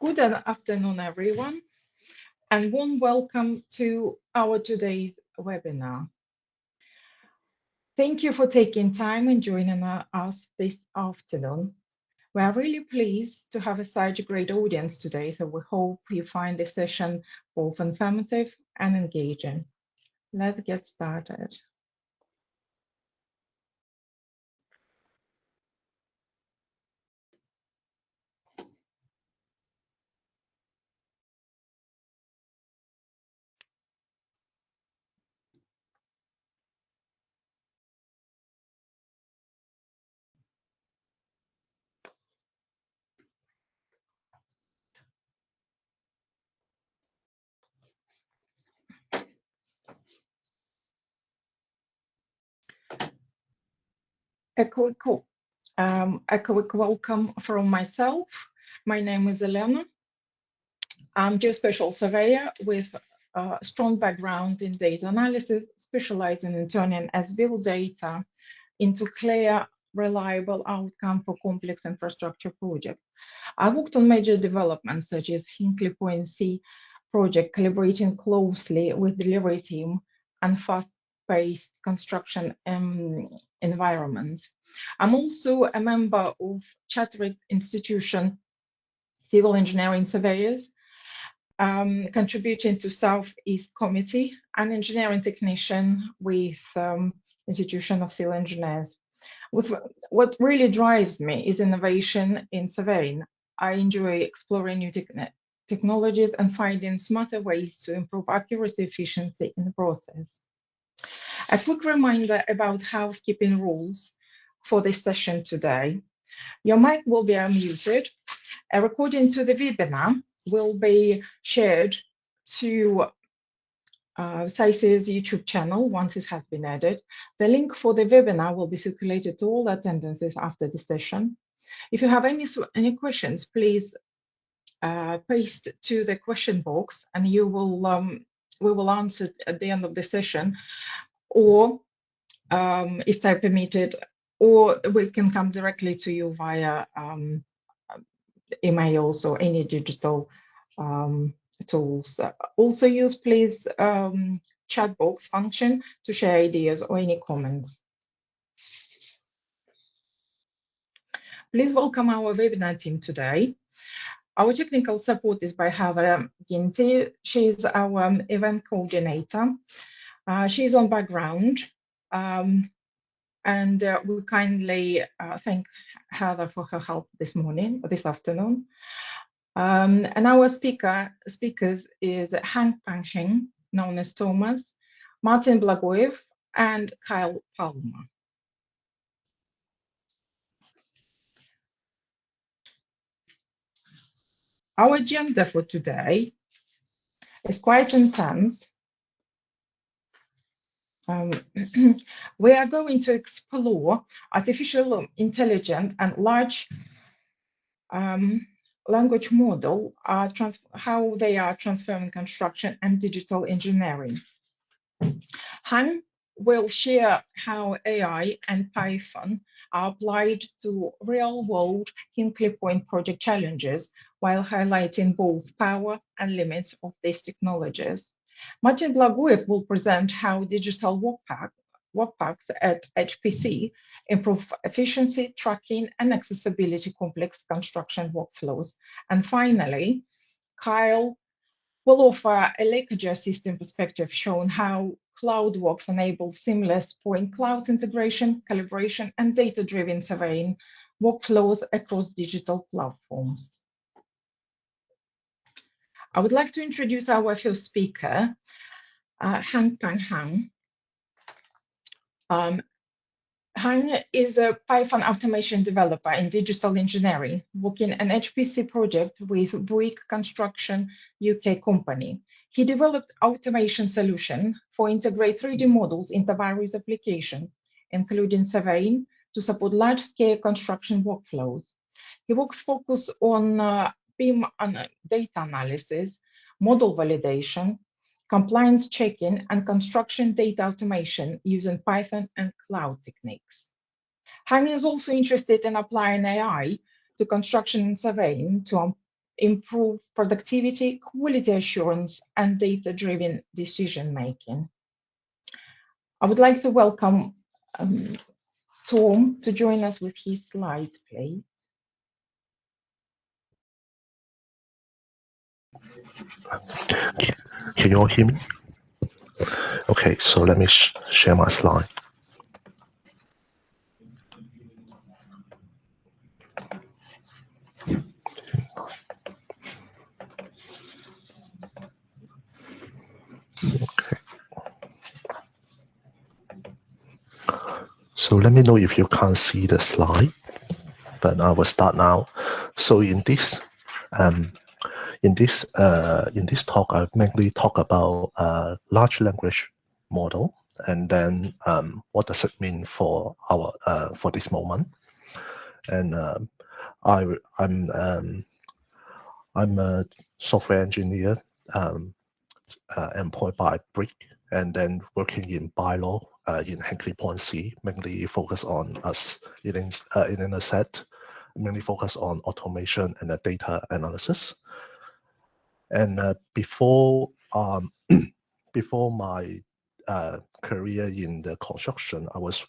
Good afternoon, everyone, and warm welcome to our today's webinar. Thank you for taking time and joining us this afternoon. We are really pleased to have such a great audience today, so we hope you find this session both informative and engaging. Let's get started. A quick welcome from myself. My name is Elina. I'm geospatial surveyor with a strong background in data analysis, specializing in turning as-built data into clear, reliable outcome for complex infrastructure projects. I worked on major developments such as Hinkley Point C project, collaborating closely with delivery team and fast-paced construction environments. I'm also a member of Chartered Institution Civil Engineering Surveyors, contributing to Southeast Committee, an engineering technician with Institution of Civil Engineers. What really drives me is innovation in surveying. I enjoy exploring new technologies and finding smarter ways to improve accuracy efficiency in the process. A quick reminder about housekeeping rules for this session today. Your mic will be unmuted. A recording to the webinar will be shared to SAIC's YouTube channel once it has been added. The link for the webinar will be circulated to all attendances after the session. If you have any questions, please paste to the question box, and we will answer at the end of the session, or if time permitted, or we can come directly to you via emails or any digital tools. Also use please chat box function to share ideas or any comments. Please welcome our webinar team today. Our technical support is by Heather Ginty. She's our event coordinator. She's on background, and we kindly thank Heather for her help this afternoon. And our speakers is Hank Panching, known as Thomas, Martin Blagoev, and Kyle Palmer. Our agenda for today is quite intense. We are going to explore artificial intelligence and large language model, how they are transforming construction and digital engineering. Han will share how AI and Python are applied to real-world Hinkley Point project challenges, while highlighting both power and limits of these technologies. Martin Blagoev will present how digital workpacks at HPC improve efficiency, tracking, and accessibility complex construction workflows. And finally, Kyle will offer a Leica Geosystems perspective showing how CloudWorks enables seamless point cloud integration, calibration, and data-driven surveying workflows across digital platforms. I would like to introduce our first speaker, Han Panching. Han is a Python automation developer in digital engineering, working an HPC project with Bouygues Construction UK company. He developed automation solution for integrate 3D models into various applications, including surveying to support large-scale construction workflows. He works focus on BIM data analysis, model validation, compliance checking, and construction data automation using Python and cloud techniques. Han is also interested in applying AI to construction and surveying to improve productivity, quality assurance, and data-driven decision-making. I would like to welcome Tom to join us with his slides, please. Can you all hear me? Okay, so let me share my slide. Okay. So let me know if you can't see the slide, but I will start now. So in this talk, I mainly talk about large language model, and then what does it mean for our for this moment. And I'm a software engineer employed by Brick, and then working in Bylor in Hinkley Point C, mainly focus on Elina said, mainly focus on automation and data analysis. And before my career in the construction, I was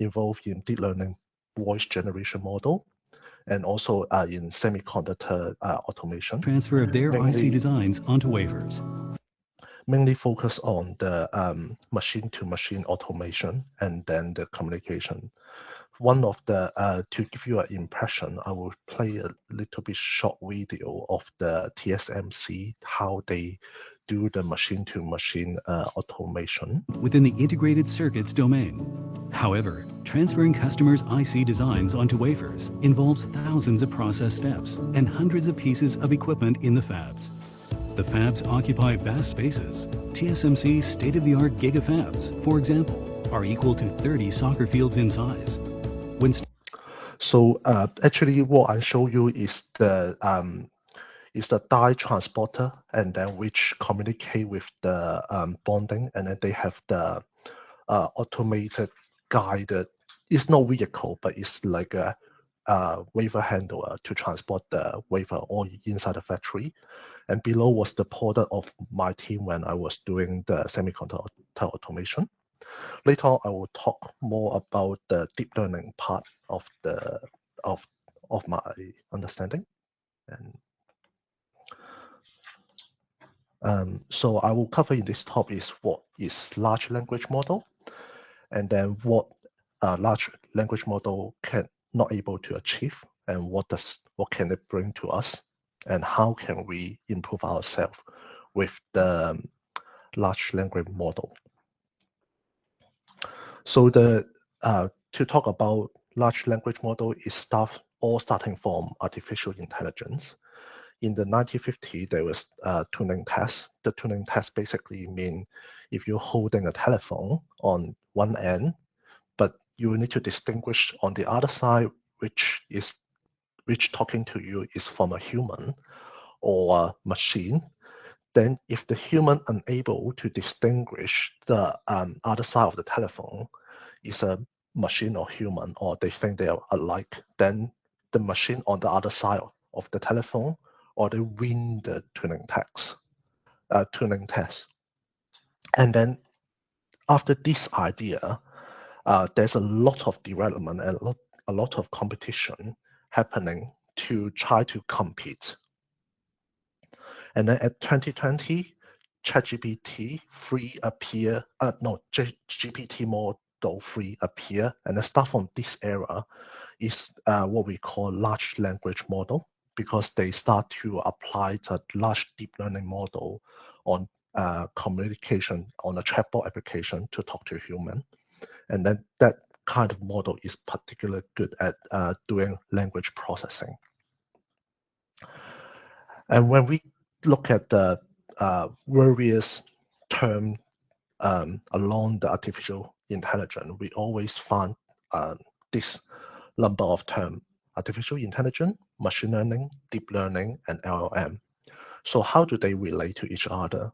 involved in deep learning voice generation model, and also in semiconductor automation. Transfer of their IC designs onto wafers. Mainly focus on the machine-to-machine automation and then the communication. One of the, to give you an impression, I will play a little bit short video of the TSMC, how they do the machine-to-machine automation. Within the integrated circuits domain. However, transferring customers' IC designs onto wafers involves thousands of process steps and hundreds of pieces of equipment in the fabs. The fabs occupy vast spaces. TSMC's state-of-the-art gigafabs, for example, are equal to 30 soccer fields in size. So actually what I show you is the die transporter, and then which communicate with the bonding, and then they have the automated guided, it's no vehicle, but it's like a wafer handler to transport the wafer all inside the factory. And below was the product of my team when I was doing the semiconductor automation. Later on, I will talk more about the deep learning part of the of my understanding. And so I will cover in this talk is what is large language model, and then what large language model can not able to achieve, and what can it bring to us, and how can we improve ourselves with the large language model. So the to talk about large language model is starting from artificial intelligence. In the 1950s, there was tuning test. The tuning test basically mean if you're holding a telephone on one end, but you need to distinguish on the other side which talking to you is from a human or a machine. Then if the human unable to distinguish the other side of the telephone is a machine or human, or they think they are alike, then the machine on the other side of the telephone, or they win the tuning test. And then after this idea, there's a lot of development and a lot of competition happening to try to compete. And then at 2020, ChatGPT 3 appear, GPT model 3 appear, and the start from this era is what we call large language model, because they start to apply the large deep learning model on communication on a chatbot application to talk to a human. And then that kind of model is particularly good at doing language processing. And when we look at the various terms along the artificial intelligence, we always find this number of terms: artificial intelligence, machine learning, deep learning, and LLM. So how do they relate to each other?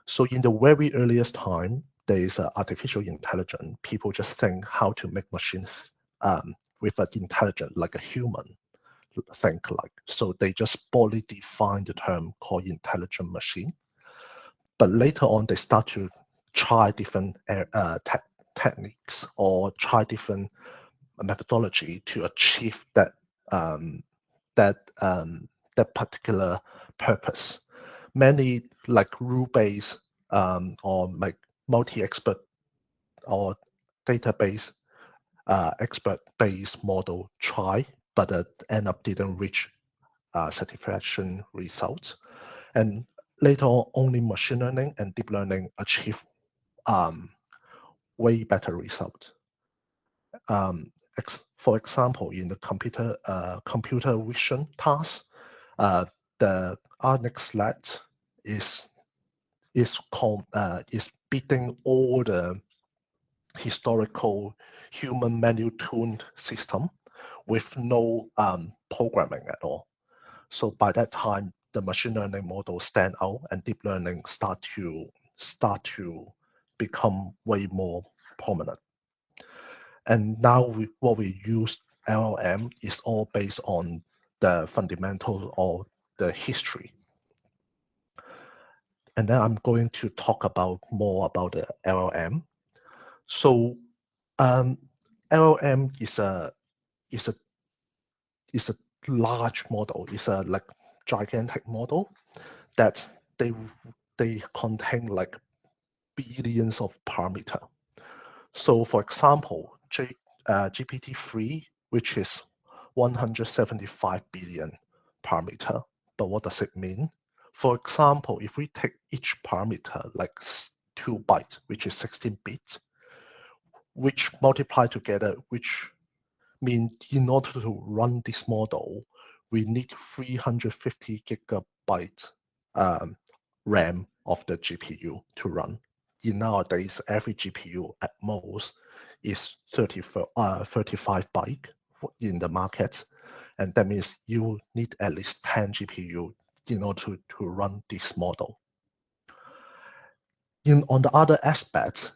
So in the very earliest time, there is artificial intelligence. People just think how to make machines with an intelligence like a human, think like. So they just broadly define the term called intelligent machine. But later on, they start to try different techniques or try different methodology to achieve that that particular purpose. Many like rule-based or like multi-expert or database expert-based model try, but end up didn't reach satisfaction results. And later on, only machine learning and deep learning achieve way better result. For example, in the computer vision task, the RNX-LET is beating all the historical human manual tuned system with no programming at all. So by that time, the machine learning model stand out, and deep learning start to become way more prominent. And now what we use LLM is all based on the fundamental or the history. And then I'm going to talk more about the LLM. So LLM is a large model. It's a like gigantic model that they contain like billions of parameters. So for example, GPT-3, which is 175 billion parameter. But what does it mean? For example, if we take each parameter like 2 bytes, which is 16 bits, which multiply together, which means in order to run this model, we need 350 gigabytes RAM of the GPU to run. Nowadays, every GPU at most is 35 bytes in the market. And that means you need at least 10 GPU in order to run this model. On the other aspect,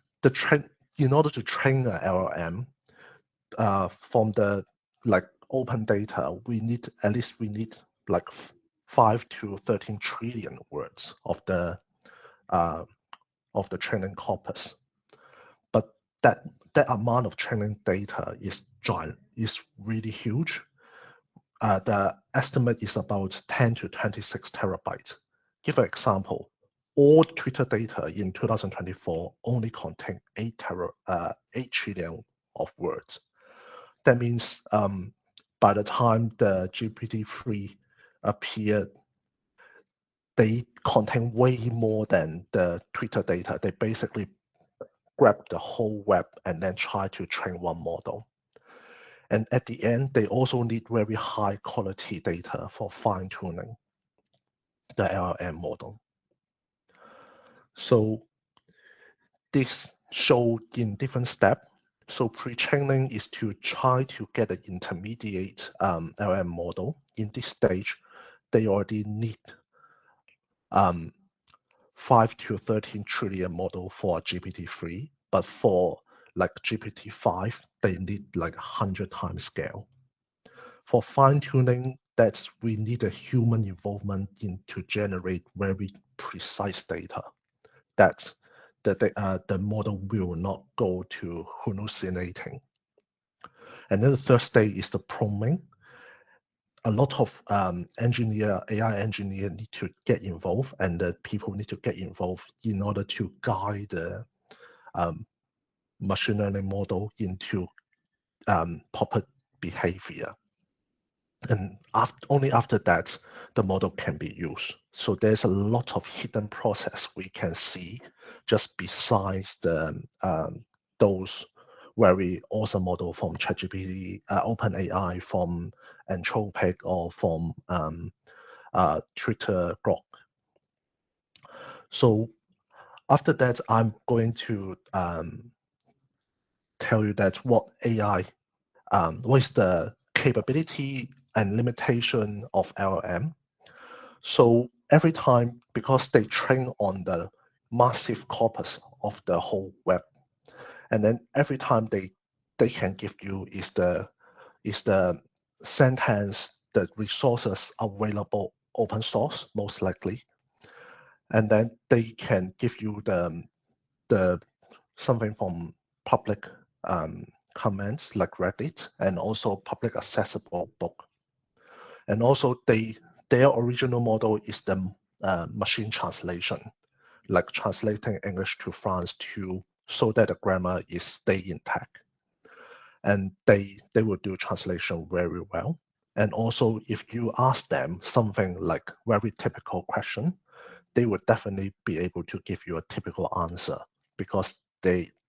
in order to train an LLM from the like open data, we need like 5 to 13 trillion words of the training corpus. But that amount of training data is giant, is really huge. The estimate is about 10 to 26 terabytes. Give an example. All Twitter data in 2024 only contain 8 trillion of words. That means by the time the GPT-3 appeared, they contain way more than the Twitter data. They basically grab the whole web and then try to train one model. And at the end, they also need very high quality data for fine-tuning the LLM model. So this showed in different steps. So pre-training is to try to get an intermediate LLM model. In this stage, they already need 5 to 13 trillion model for GPT-3, but for like GPT-5, they need like 100 times scale. For fine-tuning, we need a human involvement to generate very precise data. That the model will not go to hallucinating. And then the third stage is the prompting. A lot of AI engineer need to get involved, and the people need to get involved in order to guide the machine learning model into proper behavior. And only after that, the model can be used. So there's a lot of hidden process we can see just besides the those very awesome model from ChatGPT, OpenAI, from Anthropic, or from Twitter Grok. So after that, I'm going to tell you that what is the capability and limitation of LLM. So every time, because they train on the massive corpus of the whole web, and then every time they can give you is the sentence, the resources available open source, most likely. And then they can give you the something from public comments like Reddit, and also public accessible book. And also their original model is the machine translation, like translating English to France so that the grammar is stay intact. And they will do translation very well. And also if you ask them something like very typical question, they would definitely be able to give you a typical answer, because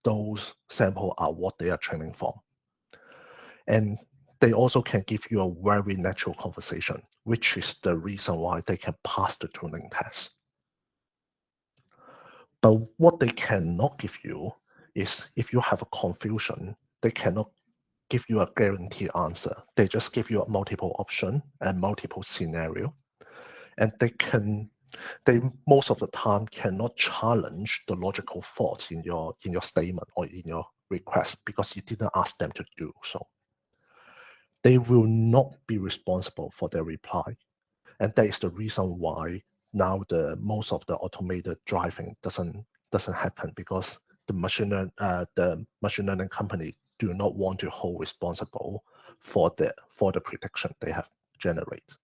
those samples are what they are training for. And they also can give you a very natural conversation, which is the reason why they can pass the tuning test. But what they cannot give you is, if you have a confusion, they cannot give you a guaranteed answer. They just give you a multiple option and multiple scenario. And they most of the time cannot challenge the logical thoughts in your statement or in your request, because you didn't ask them to do so. They will not be responsible for their reply. And that is the reason why now most of the automated driving doesn't happen, because the machine learning company do not want to hold responsible for the prediction they have generated.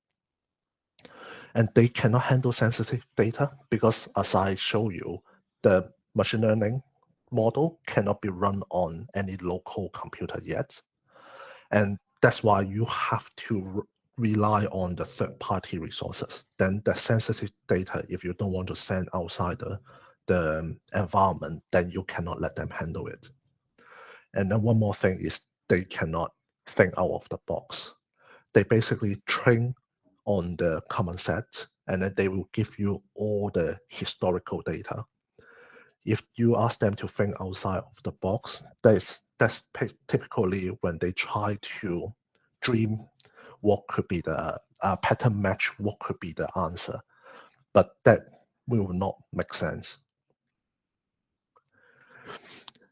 And they cannot handle sensitive data, because as I show you, the machine learning model cannot be run on any local computer yet. And that's why you have to rely on the third-party resources. Then the sensitive data, if you don't want to send outside the environment, then you cannot let them handle it. And then one more thing is, they cannot think out of the box. They basically train on the common set, and then they will give you all the historical data. If you ask them to think outside of the box, that's typically when they try to dream what could be the pattern match, what could be the answer. But that will not make sense.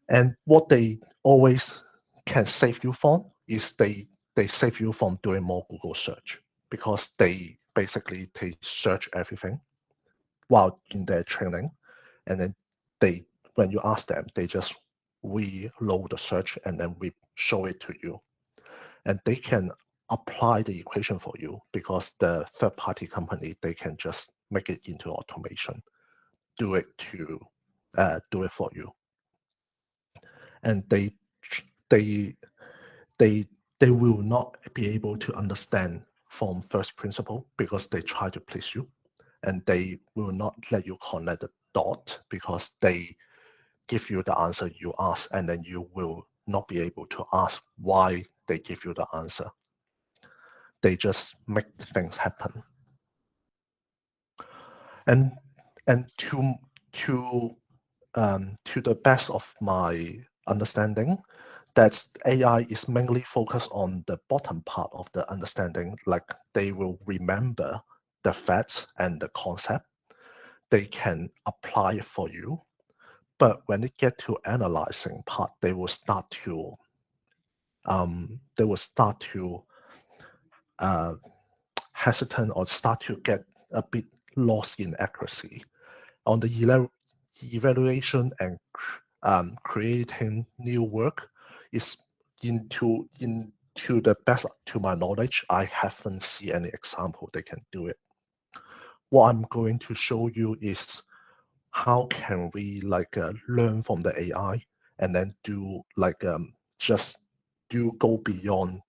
And what they always can save you from is they save you from doing more Google search, because they basically search everything while in their training, and then when you ask them, they just reload the search and then we show it to you. And they can apply the equation for you, because the third-party company, they can just make it into automation, do it for you. And they will not be able to understand from first principle, because they try to please you, and they will not let you connect the dot, because they give you the answer you ask, and then you will not be able to ask why they give you the answer. They just make things happen. And to the best of my understanding, that AI is mainly focused on the bottom part of the understanding, like they will remember the facts and the concept. They can apply it for you. But when it get to analyzing part, they will start to hesitant, or start to get a bit lost in accuracy. On the evaluation and creating new work, is into the best to my knowledge, I haven't seen any example they can do it. What I'm going to show you is how can we learn from the AI, and then do go beyond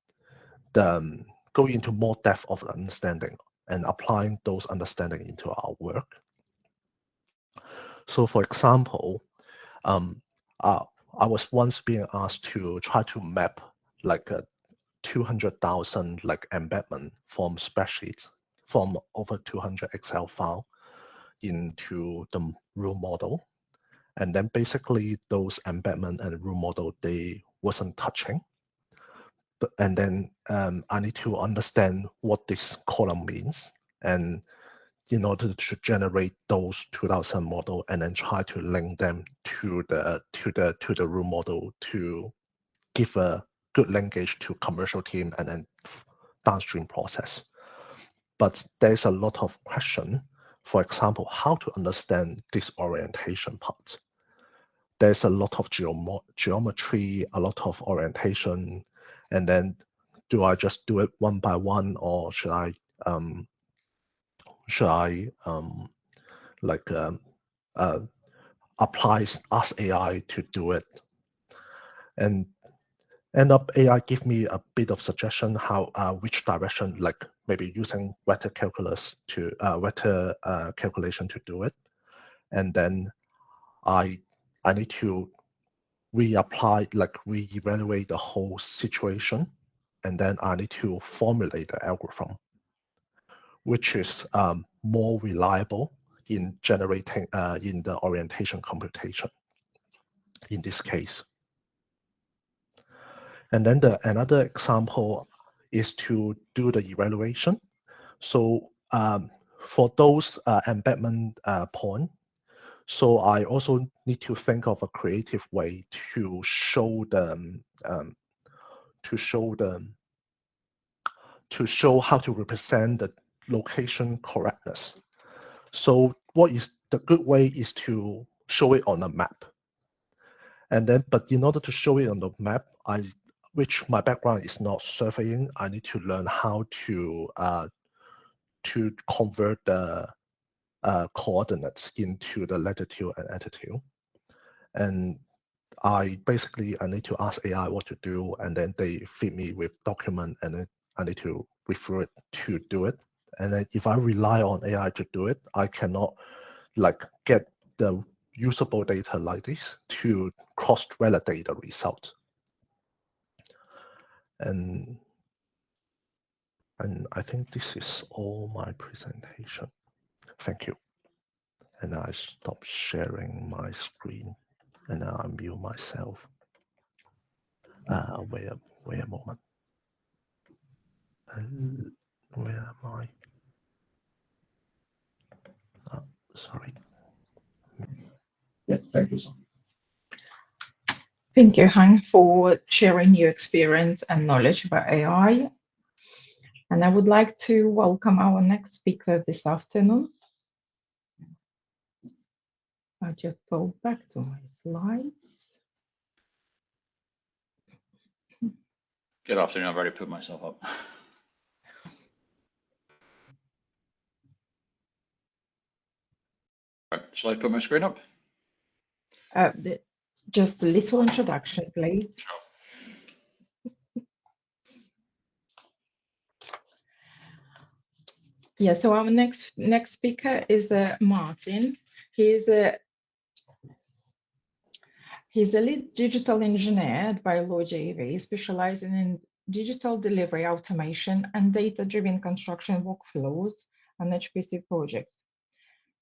go into more depth of understanding and applying those understanding into our work. So for example, I was once being asked to try to map like a 200,000 embedment from spreadsheets from over 200 Excel file into the rule model. And then basically those embedment and rule model, they wasn't touching. And then I need to understand what this column means, and in order to generate those 2000 model, and then try to link them to the rule model to give a good linkage to commercial team and then downstream process. but there's a lot of question. For example, how to understand this orientation part. There's a lot of geometry, a lot of orientation, and then do I just do it one by one, or should I ask AI to do it? And end up AI give me a bit of suggestion how which direction, like maybe using vector calculus to vector calculation to do it, and then I need to reapply, like reevaluate the whole situation, and then I need to formulate the algorithm, which is more reliable in generating in the orientation computation in this case. And then another example is to do the evaluation. So for those embedment point, so I also need to think of a creative way to show them to show how to represent the location correctness. So what is the good way is to show it on a map. And then, but in order to show it on the map, which my background is not surveying, I need to learn how to convert the coordinates into the latitude and altitude. And I need to ask AI what to do, and then they feed me with document, and then I need to refer it to do it. And then if I rely on AI to do it, I cannot get the usable data like this to cross-validate the result. And I think this is all my presentation. Thank you. And I stop sharing my screen, and I mute myself. Wait a moment. Where am I? Sorry. Yeah, thank you, Son. Thank you, Han, for sharing your experience and knowledge about AI. And I would like to welcome our next speaker this afternoon. I'll just go back to my slides. Good afternoon. I've already put myself up. Right, shall I put my screen up? Just a little introduction, please. Yeah, so our next speaker is Martin. He's a lead digital engineer at Bylor JV, specializing in digital delivery automation and data-driven construction workflows and HPC projects.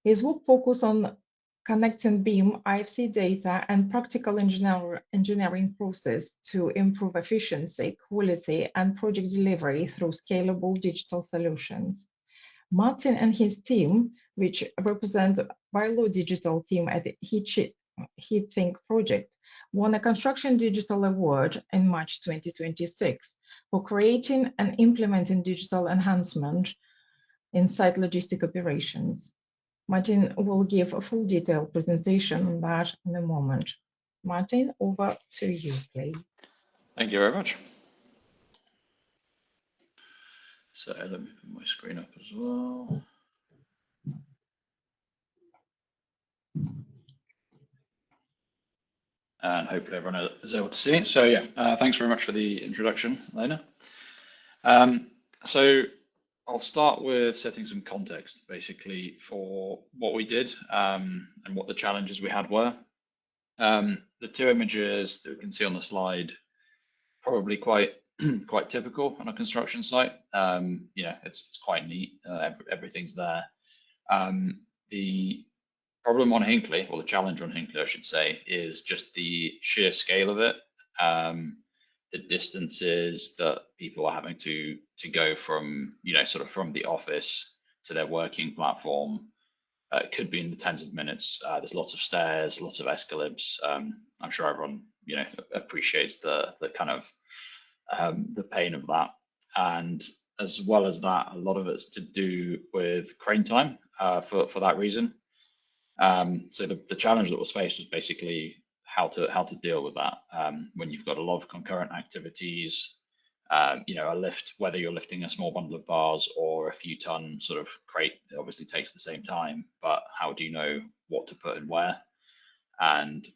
His work focuses on connecting BIM, IFC data, and practical engineering process to improve efficiency, quality, and project delivery through scalable digital solutions. Martin and his team, which represent Bylor digital team at the HeatSync project, won a Construction Digital Award in March 2026 for creating and implementing digital enhancement in site logistic operations. Martin will give a full detailed presentation on that in a moment. Martin, over to you, please. Thank you very much. So let me put my screen up as well. And hopefully everyone is able to see it. So yeah, thanks very much for the introduction, Elina. So I'll start with setting some context, basically, for what we did and what the challenges we had were. The two images that we can see on the slide, probably quite typical on a construction site. It's quite neat. Everything's there. The problem on Hinckley, or the challenge on Hinckley, I should say, is just the sheer scale of it. The distances that people are having to go from, sort of from the office to their working platform. It could be in the tens of minutes. There's lots of stairs, lots of escalables. I'm sure everyone, appreciates the kind of the pain of that. And as well as that, a lot of it's to do with crane time for that reason. So the challenge that was faced was basically how to deal with that when you've got a lot of concurrent activities. You know, a lift, whether you're lifting a small bundle of bars or a few ton sort of crate, it obviously takes the same time, but how do you know what to put and where? And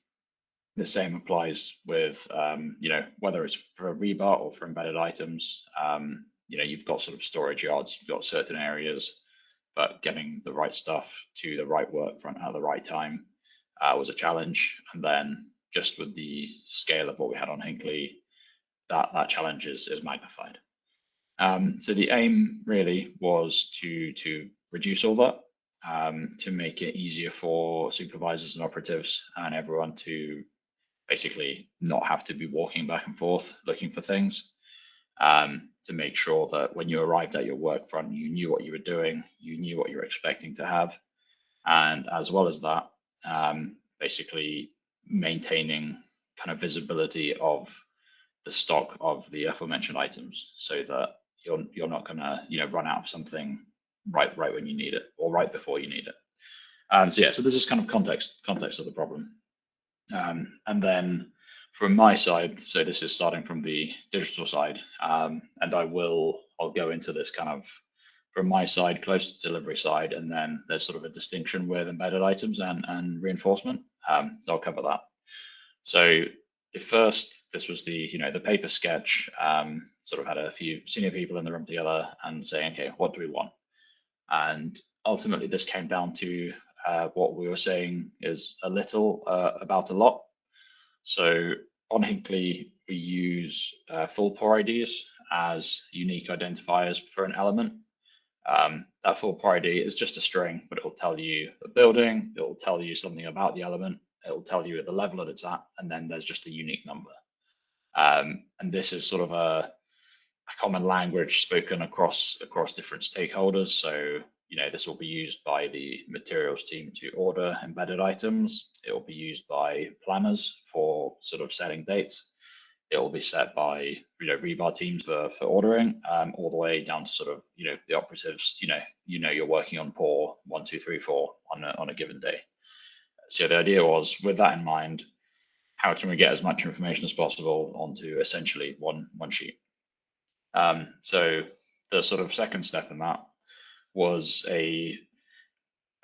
the same applies with, you know, whether it's for a rebar or for embedded items. You know, you've got sort of storage yards, you've got certain areas, but getting the right stuff to the right work front at the right time was a challenge. And then just with the scale of what we had on Hinckley, that challenge is magnified. So the aim really was to reduce all that, to make it easier for supervisors and operatives and everyone to basically not have to be walking back and forth looking for things, to make sure that when you arrived at your work front, you knew what you were doing, you knew what you were expecting to have. And as well as that, basically maintaining kind of visibility of the stock of the aforementioned items, so that you're not going to, you know, run out of something right when you need it or right before you need it. So yeah, so this is kind of context of the problem. And then from my side, so this is starting from the digital side, and I'll go into this kind of from my side, close to delivery side, and then there's sort of a distinction with embedded items and reinforcement. So I'll cover that. So this was the paper sketch, sort of had a few senior people in the room together and saying, okay, what do we want? And ultimately this came down to what we were saying is a little about a lot. So on Hinckley, we use full pour IDs as unique identifiers for an element. That full pour ID is just a string, but it will tell you the building, it will tell you something about the element, it will tell you at the level that it's at, and then there's just a unique number. And this is sort of a common language spoken across different stakeholders. So, you know, this will be used by the materials team to order embedded items. It will be used by planners for sort of setting dates. It will be set by, you know, rebar teams for ordering, all the way down to sort of, you know, the operatives. You're working on pour 1, 2, 3, 4 on a given day. So the idea was, with that in mind, how can we get as much information as possible onto essentially one sheet? So the sort of second step in that was a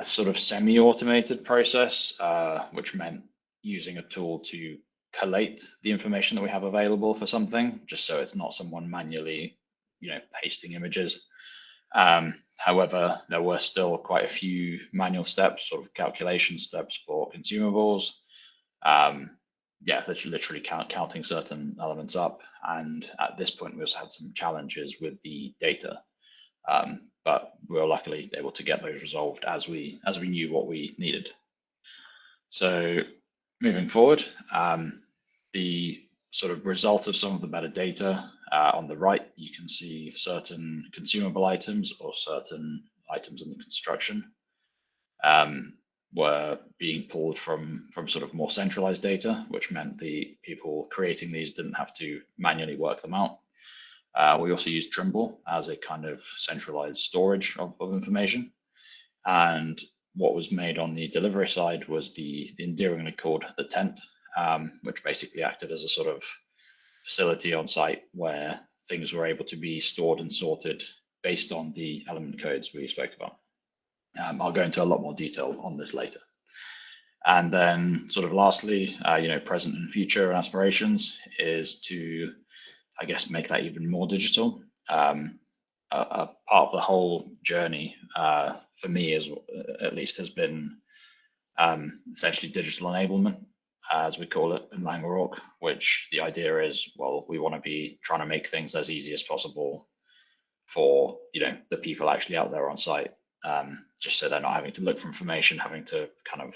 sort of semi-automated process, which meant using a tool to collate the information that we have available for something, just so it's not someone manually, you know, pasting images. However, there were still quite a few manual steps, sort of calculation steps for consumables. Yeah, literally counting certain elements up. And at this point, we also had some challenges with the data, but we were luckily able to get those resolved as we knew what we needed. So moving forward, the sort of result of some of the metadata, on the right, you can see certain consumable items or certain items in the construction were being pulled from sort of more centralized data, which meant the people creating these didn't have to manually work them out. We also used Trimble as a kind of centralized storage of information. And what was made on the delivery side was the endearingly called the tent, which basically acted as a sort of facility on site where things were able to be stored and sorted based on the element codes we spoke about. I'll go into a lot more detail on this later. And then sort of lastly, you know, present and future aspirations is to, I guess, make that even more digital. A part of the whole journey for me, at least, has been essentially digital enablement, as we call it in Laing, which the idea is, well, we want to be trying to make things as easy as possible for, you know, the people actually out there on site, just so they're not having to look for information, having to kind of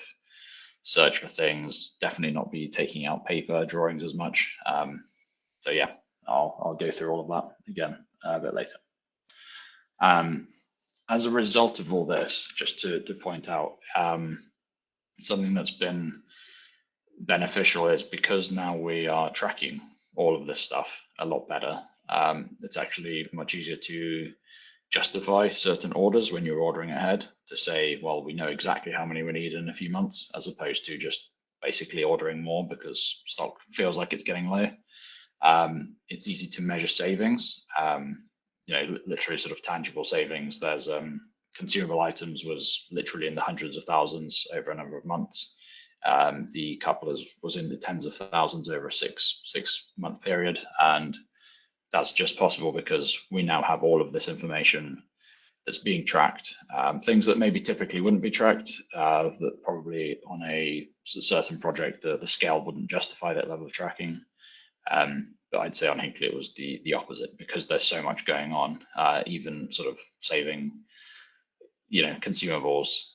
search for things, definitely not be taking out paper drawings as much. So yeah, I'll go through all of that again a bit later. As a result of all this, just to point out, something that's been beneficial is because now we are tracking all of this stuff a lot better. It's actually much easier to justify certain orders when you're ordering ahead, to say, well, we know exactly how many we need in a few months, as opposed to just basically ordering more because stock feels like it's getting low. It's easy to measure savings, literally sort of tangible savings. There's consumable items was literally in the hundreds of thousands over a number of months. The couplers was in the tens of thousands over a six month period, and that's just possible because we now have all of this information that's being tracked. Things that maybe typically wouldn't be tracked, that probably on a certain project the scale wouldn't justify that level of tracking. But I'd say on Hinkley it was the opposite, because there's so much going on. Even sort of saving, consumables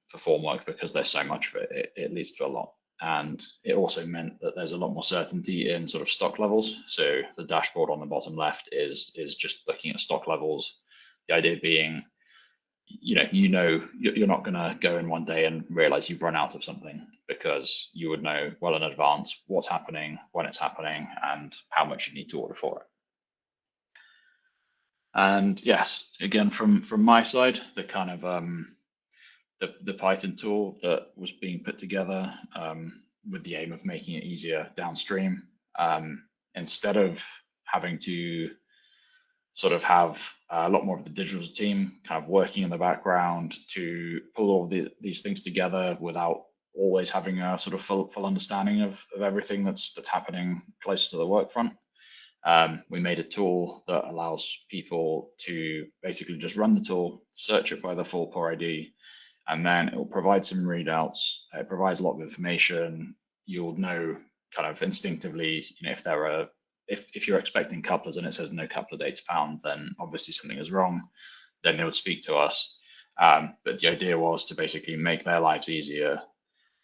for formwork, because there's so much of it, it leads to a lot. And it also meant that there's a lot more certainty in sort of stock levels. So the dashboard on the bottom left is just looking at stock levels. The idea being, you're not going to go in one day and realize you've run out of something, because you would know well in advance what's happening, when it's happening, and how much you need to order for it. And yes, again, from my side, the kind of the Python tool that was being put together with the aim of making it easier downstream, instead of having to sort of have a lot more of the digital team kind of working in the background to pull all these things together without always having a sort of full understanding of everything that's happening closer to the work front. We made a tool that allows people to basically just run the tool, search it by the full core ID, and then it will provide some readouts. It provides a lot of information. You'll know kind of instinctively, if you're expecting couplers and it says no coupler data found, then obviously something is wrong. Then they would speak to us. But the idea was to basically make their lives easier,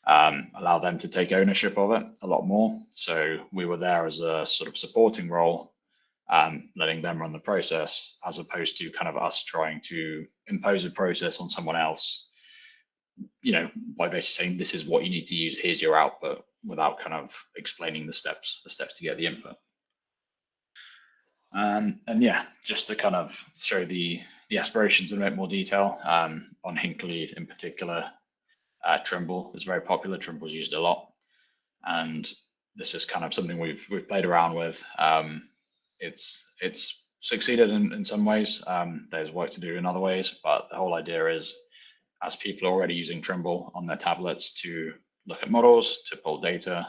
allow them to take ownership of it a lot more. So we were there as a sort of supporting role, letting them run the process, as opposed to kind of us trying to impose a process on someone else, by basically saying, this is what you need to use, here's your output, without kind of explaining the steps to get the input. And yeah, just to kind of show the aspirations in a bit more detail, on Hinkley in particular, Trimble is very popular. Trimble's used a lot, and this is kind of something we've played around with. It's succeeded in some ways. There's work to do in other ways, but the whole idea is, as people are already using Trimble on their tablets to look at models, to pull data,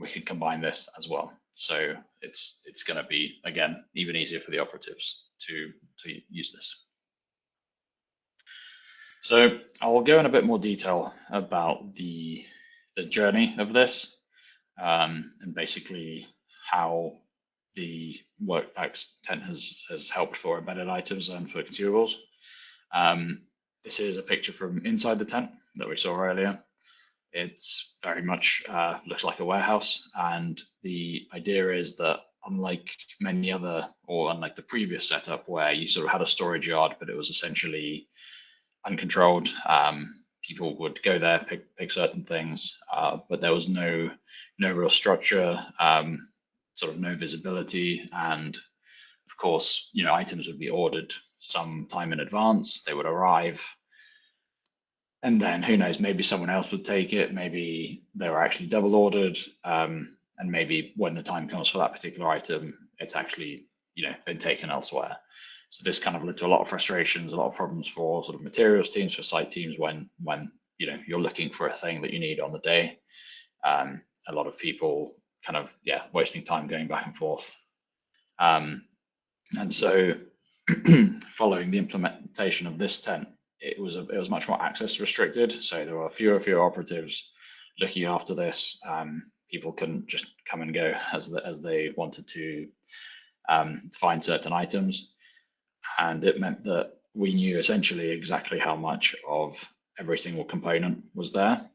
we can combine this as well. So it's going to be, again, even easier for the operatives to use this. So I'll go in a bit more detail about the journey of this, and basically how the Workpacks tent has helped for embedded items and for consumables. This is a picture from inside the tent that we saw earlier. It's very much looks like a warehouse, and the idea is that unlike unlike the previous setup where you sort of had a storage yard, but it was essentially uncontrolled, people would go there, pick certain things, but there was no real structure, sort of no visibility, and of course, items would be ordered some time in advance. They would arrive, and then who knows, maybe someone else would take it, maybe they were actually double ordered, and maybe when the time comes for that particular item, it's actually been taken elsewhere. So this kind of led to a lot of frustrations, a lot of problems for sort of materials teams, for site teams, when you're looking for a thing that you need on the day. A lot of people kind of wasting time going back and forth. And so following the implementation of this tent, it was much more access restricted. So there were fewer operatives looking after this. People couldn't just come and go as they wanted to find certain items. And it meant that we knew essentially exactly how much of every single component was there.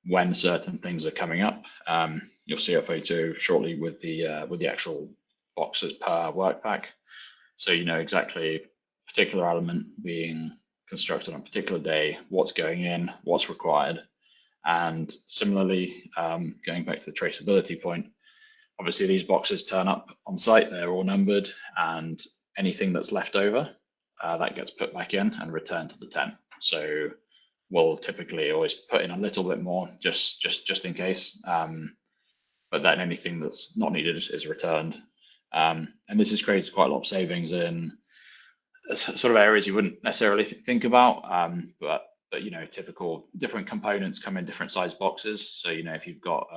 When certain things are coming up, you'll see a photo shortly with the actual boxes per work pack. So you know exactly a particular element being constructed on a particular day, what's going in, what's required. And similarly, going back to the traceability point, obviously these boxes turn up on site, they're all numbered, and anything that's left over, that gets put back in and returned to the tent. So we'll typically always put in a little bit more just in case, but then anything that's not needed is returned. And this has created quite a lot of savings in sort of areas you wouldn't necessarily think about, but typical different components come in different size boxes. So if you've got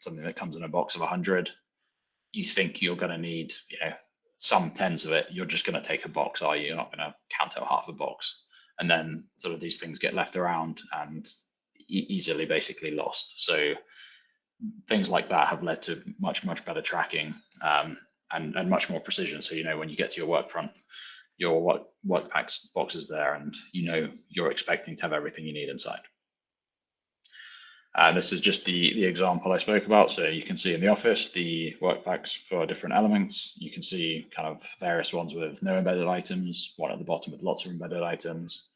something that comes in a box of 100, you think you're going to need some tens of it. You're just going to take a box, are you? You're not going to count out half a box, and then sort of these things get left around and easily basically lost. So things like that have led to much better tracking and much more precision. So when you get to your work front, your work box is there, and you're expecting to have everything you need inside. This is just the example I spoke about. So you can see in the office the work packs for different elements. You can see kind of various ones with no embedded items, one at the bottom with lots of embedded items,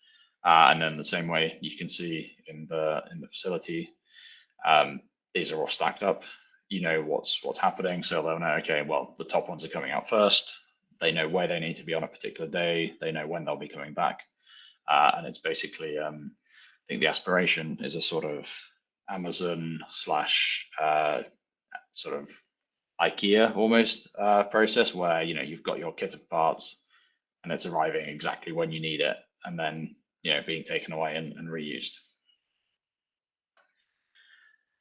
and then the same way you can see in the facility. These are all stacked up. You know what's happening, so they'll know, okay, well, the top ones are coming out first. They know where they need to be on a particular day. They know when they'll be coming back. And it's basically, I think the aspiration is a sort of Amazon slash sort of IKEA almost process where, you've got your kit of parts and it's arriving exactly when you need it, and then, being taken away and reused.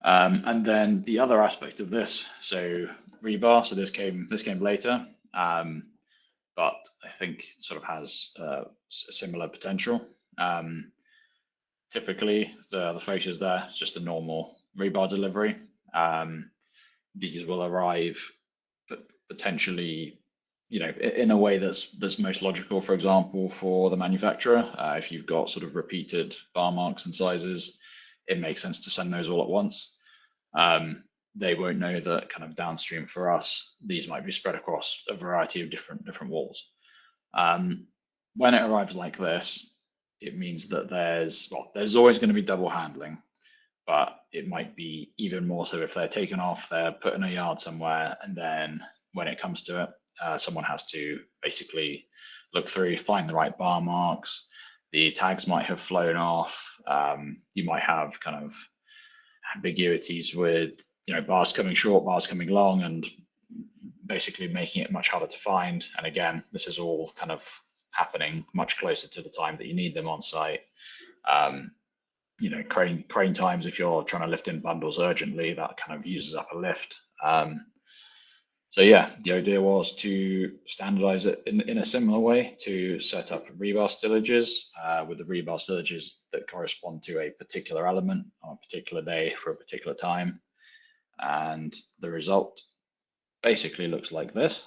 And then the other aspect of this, so rebar, so this came later, but I think sort of has a similar potential. Typically, the fascias there, it's just a normal rebar delivery. These will arrive potentially, in a way that's most logical. For example, for the manufacturer, if you've got sort of repeated bar marks and sizes, it makes sense to send those all at once. They won't know that kind of downstream for us, these might be spread across a variety of different walls. When it arrives like this, it means that there's always going to be double handling, but it might be even more so if they're taken off, they're put in a yard somewhere, and then when it comes to it, someone has to basically look through, find the right bar marks. The tags might have flown off. You might have kind of ambiguities with bars coming short, bars coming long, and basically making it much harder to find. And again, this is all kind of happening much closer to the time that you need them on site. Crane times, if you're trying to lift in bundles urgently, that kind of uses up a lift. So yeah, the idea was to standardize it in a similar way, to set up rebar stillages with the rebar stillages that correspond to a particular element on a particular day for a particular time. And the result basically looks like this.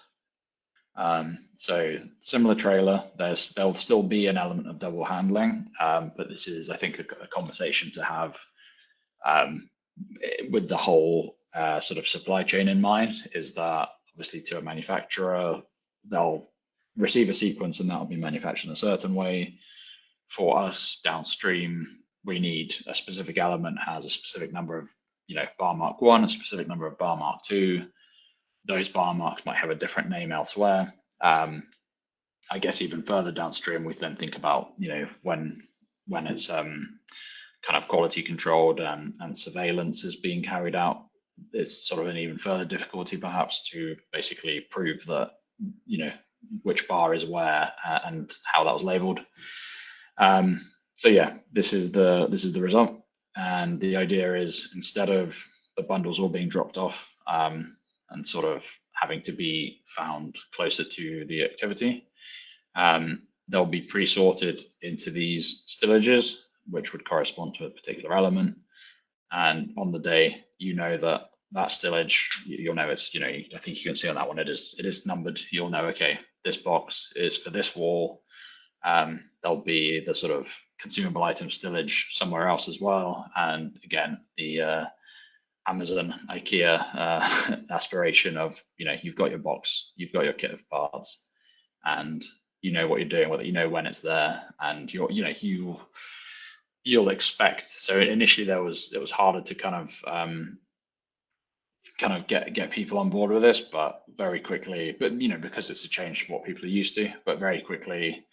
So similar trailer, there'll still be an element of double handling, but this is, I think, a conversation to have with the whole sort of supply chain in mind, is that obviously to a manufacturer, they'll receive a sequence and that'll be manufactured in a certain way. For us downstream, we need a specific element has a specific number of bar mark 1, a specific number of bar mark 2. Those bar marks might have a different name elsewhere. I guess even further downstream, we then think about when it's kind of quality controlled and surveillance is being carried out. It's sort of an even further difficulty perhaps to basically prove that which bar is where and how that was labeled. So yeah, this is the result, and the idea is, instead of the bundles all being dropped off and sort of having to be found closer to the activity, they'll be pre-sorted into these stillages, which would correspond to a particular element. And on the day, that stillage, you'll know it's, I think you can see on that one, it is numbered. You'll know, okay, this box is for this wall. There'll be the sort of consumable item stillage somewhere else as well. And again, the Amazon, IKEA aspiration of, you've got your box, you've got your kit of parts, and you know what you're doing, whether you know when it's there, and you'll expect. So initially it was harder to kind of kind of get people on board with this, but very quickly, but because it's a change to what people are used to, but very quickly,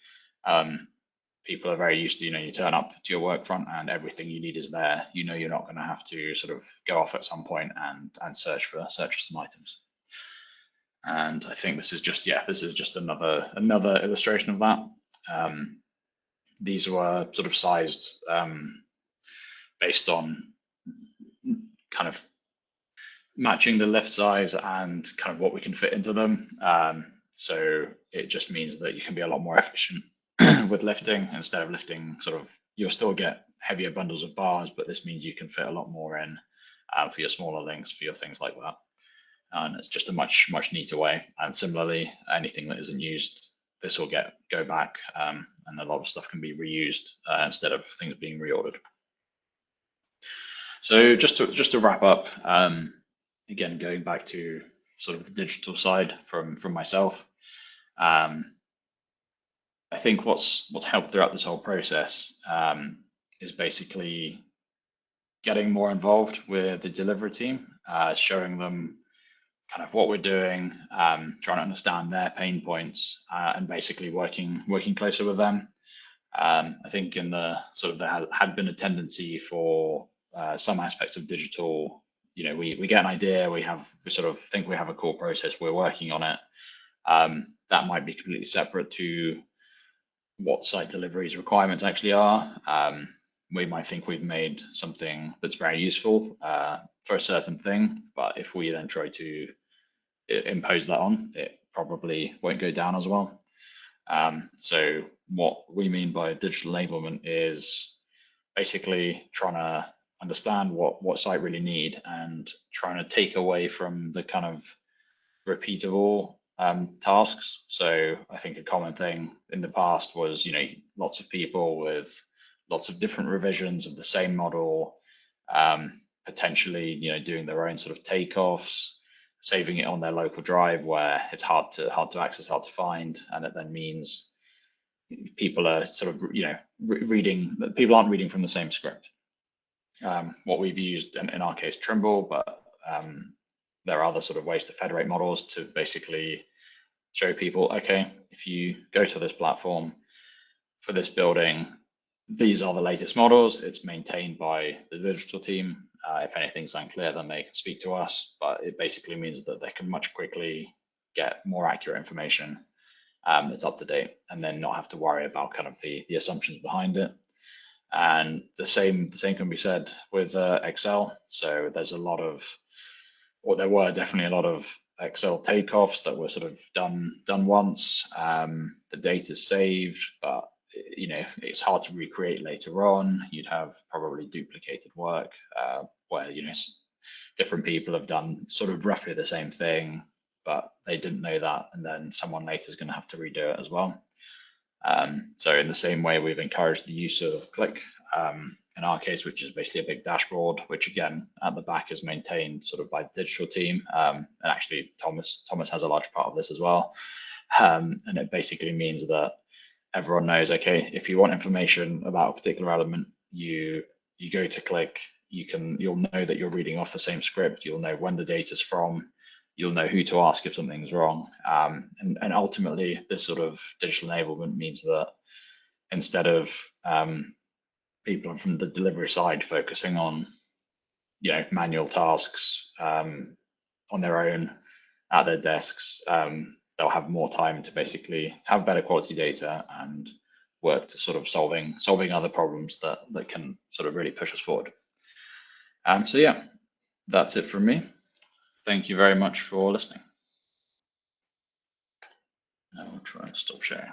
people are very used to, you turn up to your work front and everything you need is there. You're not going to have to sort of go off at some point and search for some items. And I think this is just another illustration of that. These were sort of sized based on kind of matching the lift size and kind of what we can fit into them. So it just means that you can be a lot more efficient with lifting. Instead of lifting you'll still get heavier bundles of bars, but this means you can fit a lot more in for your smaller links, for your things like that. And it's just a much neater way. And similarly, anything that isn't used, this will go back, and a lot of stuff can be reused instead of things being reordered. So just to wrap up, again, going back to sort of the digital side from myself, I think what's helped throughout this whole process is basically getting more involved with the delivery team, showing them kind of what we're doing, trying to understand their pain points, and basically working closer with them. I think in the there had been a tendency for some aspects of digital, we get an idea, we sort of think we have a cool process, we're working on it. That might be completely separate to what site delivery's requirements actually are. We might think we've made something that's very useful for a certain thing, but if we then try to impose that on, it probably won't go down as well. So what we mean by digital enablement is basically trying to understand what site really need and trying to take away from the kind of repeatable tasks. So I think a common thing in the past was, lots of people with lots of different revisions of the same model, potentially, doing their own sort of takeoffs, saving it on their local drive where it's hard to access, hard to find, and it then means people are sort of people aren't reading from the same script. What we've used in our case, Trimble, but there are other sort of ways to federate models to basically show people, okay, if you go to this platform for this building, these are the latest models. It's maintained by the digital team. If anything's unclear, then they can speak to us, but it basically means that they can much quickly get more accurate information that's up to date, and then not have to worry about kind of the assumptions behind it. And the same can be said with Excel. So there's there were definitely a lot of Excel takeoffs that were sort of done once. The data's saved, but it's hard to recreate later on. You'd have probably duplicated work where different people have done sort of roughly the same thing, but they didn't know that, and then someone later is going to have to redo it as well. So in the same way, we've encouraged the use of Click in our case, which is basically a big dashboard, which again at the back is maintained sort of by the digital team, and actually Thomas has a large part of this as well. And it basically means that everyone knows, okay, if you want information about a particular element, you go to Click. You'll know that you're reading off the same script. You'll know when the data's from. You'll know who to ask if something's wrong. And ultimately, this sort of digital enablement means that instead of people from the delivery side focusing on manual tasks on their own at their desks, they'll have more time to basically have better quality data and work to sort of solving other problems that can sort of really push us forward. So yeah, that's it from me. Thank you very much for listening. I'll try and stop sharing.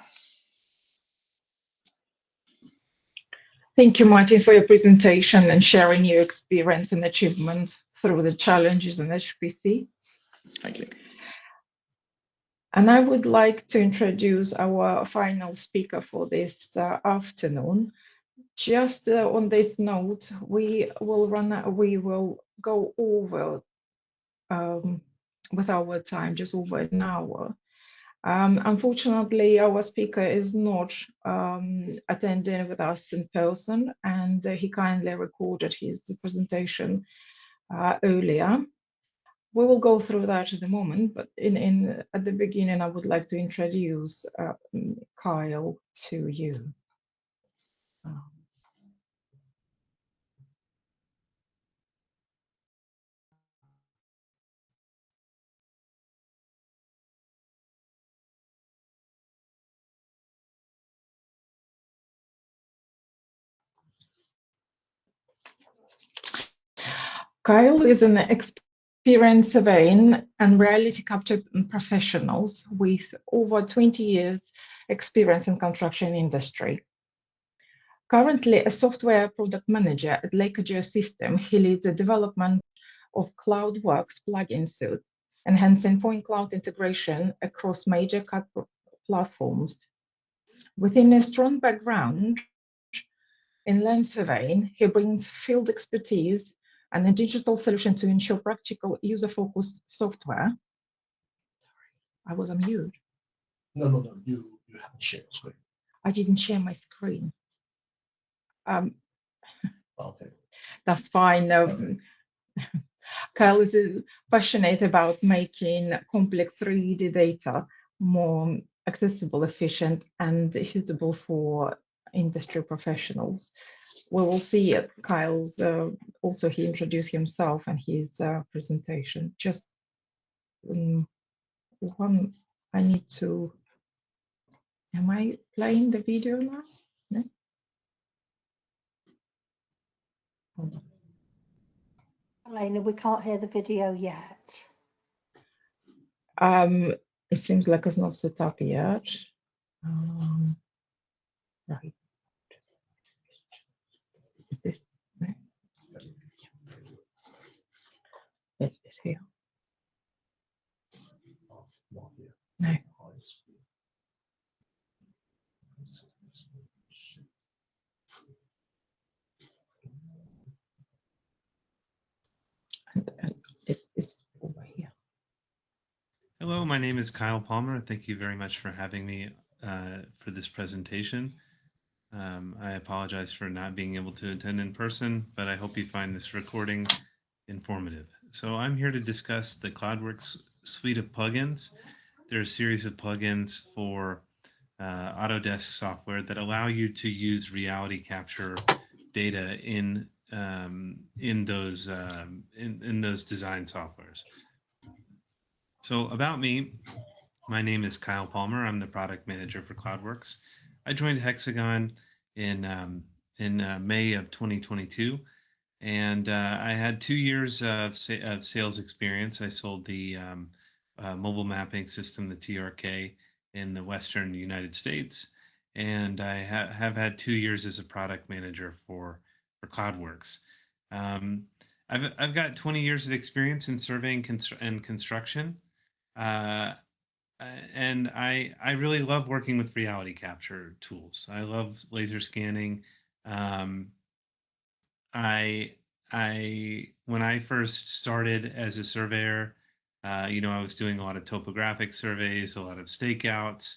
Thank you, Martin, for your presentation and sharing your experience and achievements through the challenges in HPC. Thank you. And I would like to introduce our final speaker for this afternoon. Just on this note, we will go over with our time, just over an hour. Unfortunately, our speaker is not attending with us in person, and he kindly recorded his presentation earlier. we will go through that at the moment, but at the beginning, I would like to introduce Kyle to you. Kyle is an experienced surveying and reality capture professionals with over 20 years experience in construction industry. Currently a software product manager at Leica Geosystems, he leads the development of CloudWorks plugin suite, enhancing point cloud integration across major CAD platforms. Within a strong background in land surveying, he brings field expertise and a digital solution to ensure practical user-focused software. I was on mute. No, you haven't shared screen. I didn't share my screen. Okay. That's fine. Kyle is passionate about making complex 3D data more accessible, efficient, and suitable for industry professionals. We will see Kyle's, also he introduced himself and his presentation. Just one, I need to, am I playing the video now? No? Hold on. Elena, we can't hear the video yet. It seems like it's not set up yet. Right. Is this? No. Is this here? No. And it's over here. Hello, my name is Kyle Palmer. Thank you very much for having me for this presentation. I apologize for not being able to attend in person, but I hope you find this recording informative. So I'm here to discuss the CloudWorks suite of plugins. There are a series of plugins for Autodesk software that allow you to use reality capture data in those design softwares. So about me, my name is Kyle Palmer. I'm the product manager for CloudWorks. I joined Hexagon in May of 2022, and I had 2 years of sales experience. I sold the mobile mapping system, the TRK, in the Western United States, and I have had 2 years as a product manager for CloudWorks. I've got 20 years of experience in surveying and construction. And I really love working with reality capture tools. I love laser scanning. When I first started as a surveyor, I was doing a lot of topographic surveys, a lot of stakeouts,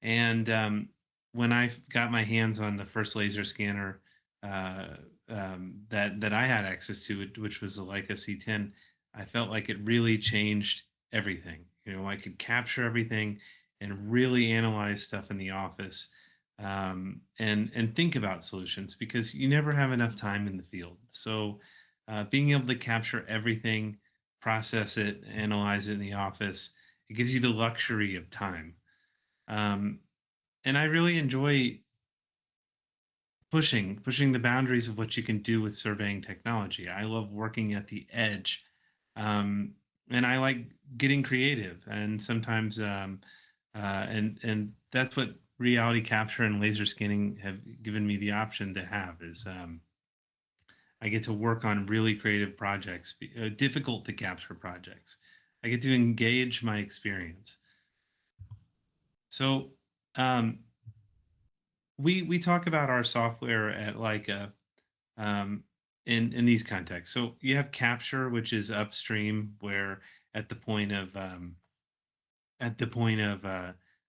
and when I got my hands on the first laser scanner that I had access to, which was the Leica C10, I felt like it really changed everything. I could capture everything and really analyze stuff in the office, and think about solutions, because you never have enough time in the field. So being able to capture everything, process it, analyze it in the office, it gives you the luxury of time. And I really enjoy pushing the boundaries of what you can do with surveying technology. I love working at the edge. And I like getting creative, and sometimes and that's what reality capture and laser scanning have given me the option to have, is I get to work on really creative projects, difficult to capture projects. I get to engage my experience. So we talk about our software at Leica in these contexts. So you have capture, which is upstream, where at the point of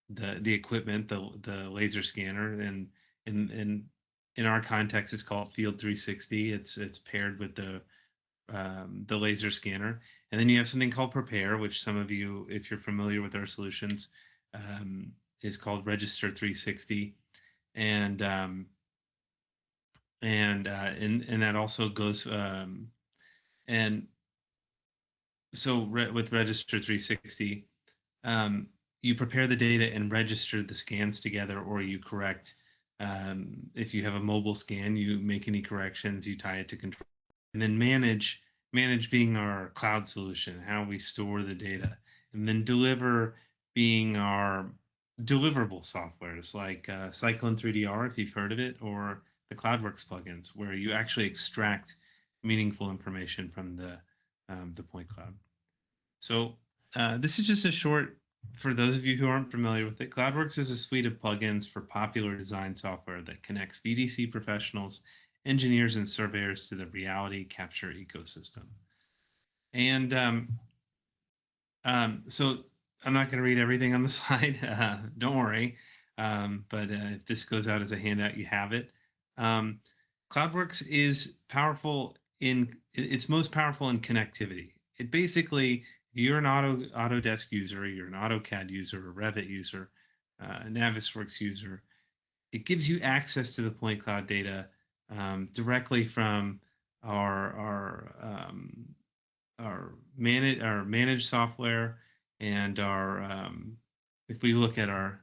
the equipment, the laser scanner, and in our context, it's called Field 360. It's paired with the laser scanner, And then you have something called prepare, which some of you, if you're familiar with our solutions, is called Register 360. And that also goes, and so with Register 360, you prepare the data and register the scans together, or you correct. If you have a mobile scan, you make any corrections, you tie it to control, and then manage being our cloud solution, how we store the data, and then deliver being our deliverable softwares like Cyclone 3DR, if you've heard of it, or the CloudWorks plugins, where you actually extract meaningful information from the point cloud. So this is just a short, for those of you who aren't familiar with it, CloudWorks is a suite of plugins for popular design software that connects VDC professionals, engineers, and surveyors to the reality capture ecosystem. And so I'm not going to read everything on the slide, don't worry, but if this goes out as a handout, you have it. CloudWorks is powerful it's most powerful in connectivity. It basically, you're an Autodesk user, you're an AutoCAD user, a Revit user, a Navisworks user, it gives you access to the point cloud data directly from our managed software and our if we look at our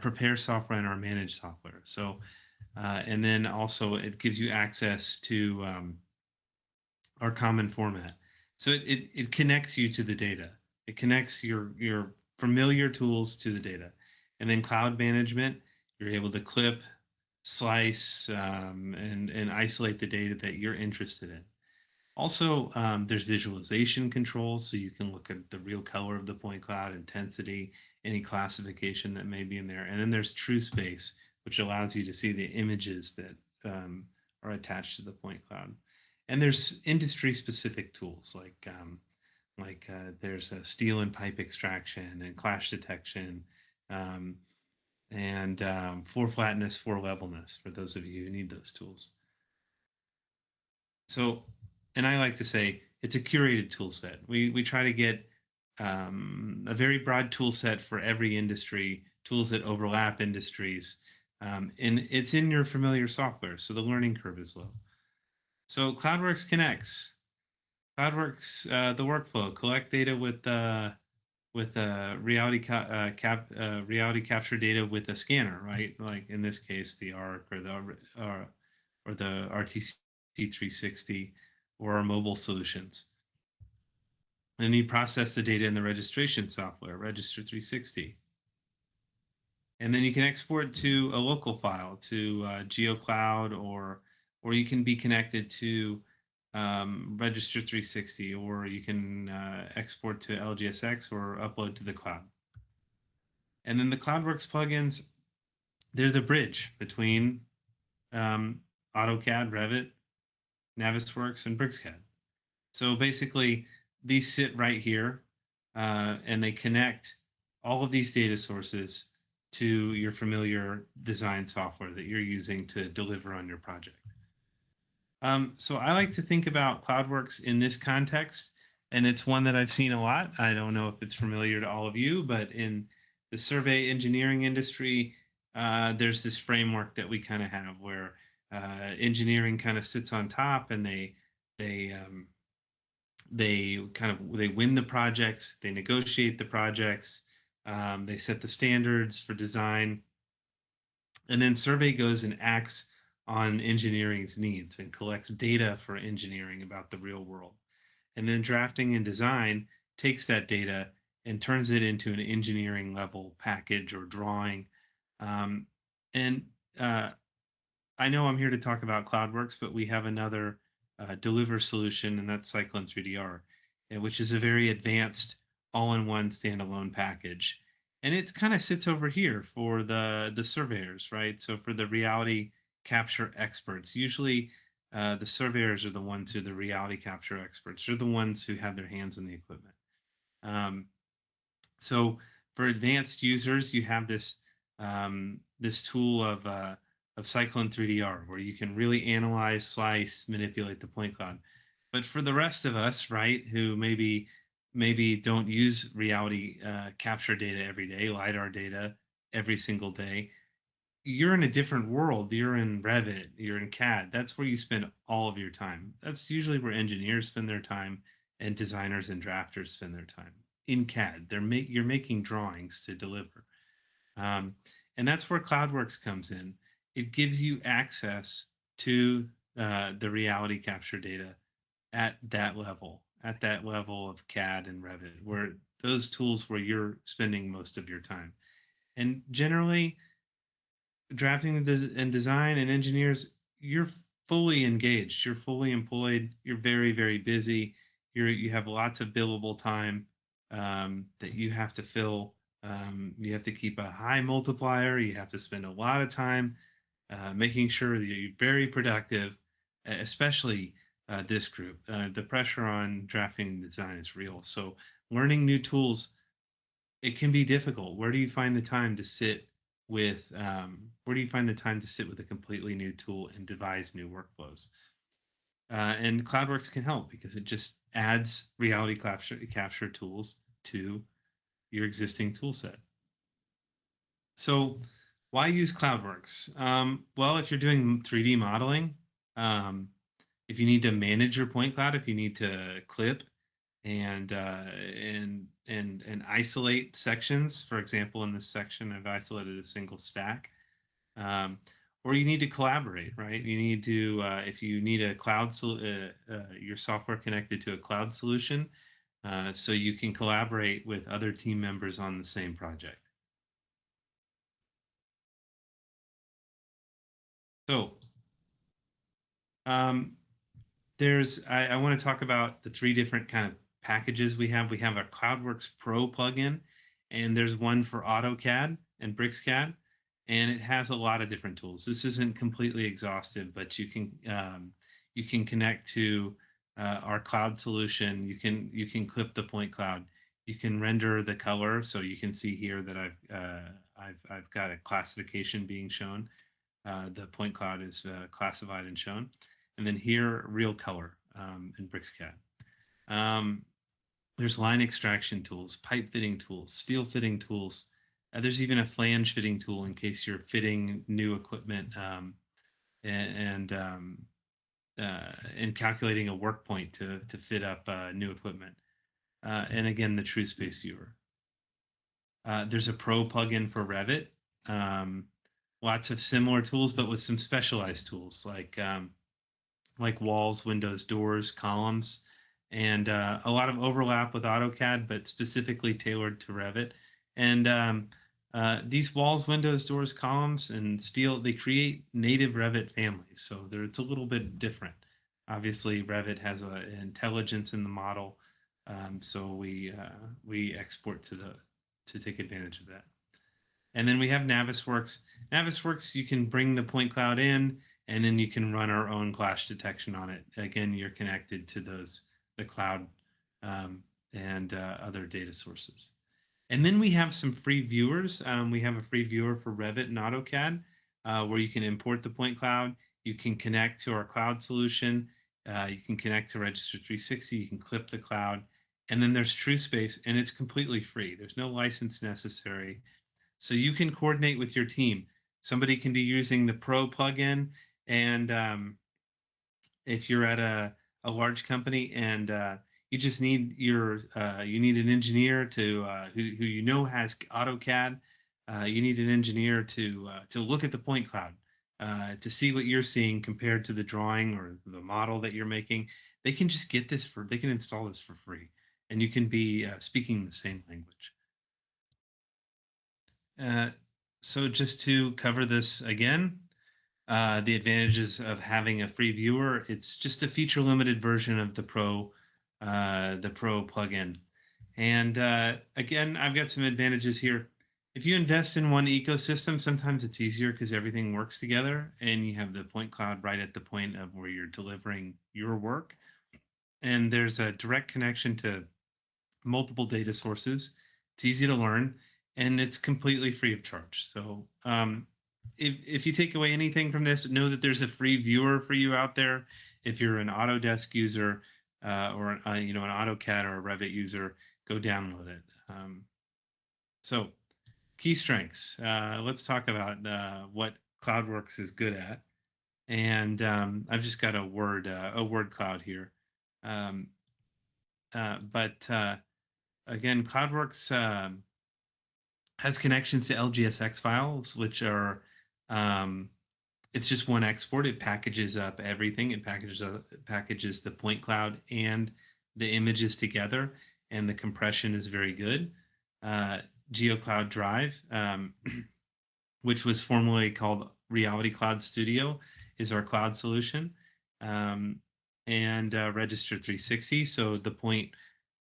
prepare software and our managed software. So and then also it gives you access to our common format. So it connects you to the data. It connects your familiar tools to the data. And then cloud management, you're able to clip, slice, and isolate the data that you're interested in. Also, there's visualization controls, so you can look at the real color of the point cloud, intensity, any classification that may be in there. And then there's true space, which allows you to see the images that are attached to the point cloud. And there's industry-specific tools like there's a steel and pipe extraction and clash detection, and for flatness, for levelness, for those of you who need those tools. So, and I like to say it's a curated tool set. We try to get a very broad tool set for every industry, tools that overlap industries, and it's in your familiar software, so the learning curve is low. So CloudWorks connects. CloudWorks, the workflow, collect data with reality capture data with a scanner, right? Like in this case, the ARC or the RTC 360 or our mobile solutions. And you process the data in the registration software, Register 360. And then you can export to a local file, to GeoCloud, or you can be connected to Register 360, or you can export to LGSX or upload to the cloud. And then the CloudWorks plugins, they're the bridge between AutoCAD, Revit, Navisworks, and BricsCAD. So basically, these sit right here, and they connect all of these data sources to your familiar design software that you're using to deliver on your project. So I like to think about CloudWorks in this context, and it's one that I've seen a lot. I don't know if it's familiar to all of you, but in the survey engineering industry, there's this framework that we kind of have where engineering kind of sits on top, and they win the projects, they negotiate the projects, they set the standards for design, and then survey goes and acts on engineering's needs and collects data for engineering about the real world. And then drafting and design takes that data and turns it into an engineering level package or drawing. I know I'm here to talk about CloudWorks, but we have another deliver solution, and that's Cyclone 3DR, which is a very advanced all-in-one standalone package. And it kind of sits over here for the surveyors, right? So for the reality capture experts, usually the surveyors are the ones who are the reality capture experts. They're the ones who have their hands on the equipment. So for advanced users, you have this this tool of Cyclone 3DR, where you can really analyze, slice, manipulate the point cloud. But for the rest of us, right, who maybe don't use reality capture data every day, LiDAR data every single day, you're in a different world. You're in Revit, you're in CAD. That's where you spend all of your time. That's usually where engineers spend their time and designers and drafters spend their time in CAD. You're making drawings to deliver. And that's where CloudWorks comes in. It gives you access to the reality capture data at that level of CAD and Revit, where those tools where you're spending most of your time. And generally, drafting and design and engineers, you're fully engaged, you're fully employed, you're very, very busy, you have lots of billable time that you have to fill. You have to keep a high multiplier, you have to spend a lot of time making sure that you're very productive, especially this group. The pressure on drafting and design is real. So learning new tools, it can be difficult. Where do you find the time to sit with a completely new tool and devise new workflows? And CloudWorks can help because it just adds reality capture tools to your existing tool set. So why use CloudWorks? Well, if you're doing 3D modeling, if you need to manage your point cloud, if you need to clip and isolate sections, for example, in this section, I've isolated a single stack, or you need to collaborate, right? You need to, if you need a cloud, your software connected to a cloud solution, so you can collaborate with other team members on the same project. So I want to talk about the 3 different kind of packages we have. We have our CloudWorks Pro plugin, and there's one for AutoCAD and BricsCAD, and it has a lot of different tools. This isn't completely exhaustive, but you can connect to our cloud solution. You can clip the point cloud. You can render the color, so you can see here that I've got a classification being shown. The point cloud is classified and shown. And then here, real color in BricsCAD. There's line extraction tools, pipe fitting tools, steel fitting tools. There's even a flange fitting tool in case you're fitting new equipment and calculating a work point to fit up new equipment. And again, the True Space Viewer. There's a Pro plugin for Revit. Lots of similar tools, but with some specialized tools like walls, windows, doors, columns, and a lot of overlap with AutoCAD, but specifically tailored to Revit. And these walls, windows, doors, columns, and steel, they create native Revit families. So it's a little bit different. Obviously, Revit has an intelligence in the model, so we export to take advantage of that. And then we have Navisworks. Navisworks, you can bring the point cloud in, and then you can run our own clash detection on it. Again, you're connected to the cloud and other data sources. And then we have some free viewers. We have a free viewer for Revit and AutoCAD where you can import the point cloud. You can connect to our cloud solution. You can connect to Register 360. You can clip the cloud. And then there's TrueSpace, and it's completely free. There's no license necessary. So you can coordinate with your team. Somebody can be using the Pro plugin, and if you're at a large company and you just need you need an engineer to who you know has AutoCAD, you need an engineer to look at the point cloud to see what you're seeing compared to the drawing or the model that you're making. They can just get this they can install this for free, and you can be speaking the same language. So just to cover this again, the advantages of having a free viewer, it's just a feature limited version of the Pro plugin. And again, I've got some advantages here. If you invest in one ecosystem, sometimes it's easier because everything works together and you have the point cloud right at the point of where you're delivering your work. And there's a direct connection to multiple data sources. It's easy to learn, and it's completely free of charge. So if you take away anything from this, know that there's a free viewer for you out there. If you're an Autodesk user, or you know, an AutoCAD or a Revit user, go download it. So key strengths. Let's talk about what CloudWorks is good at. And I've just got a word cloud here. But again, CloudWorks has connections to LGSX files, which are it's just one export. It packages up everything. It packages the point cloud and the images together, and the compression is very good. GeoCloud Drive, which was formerly called Reality Cloud Studio, is our cloud solution, and Register 360. So the point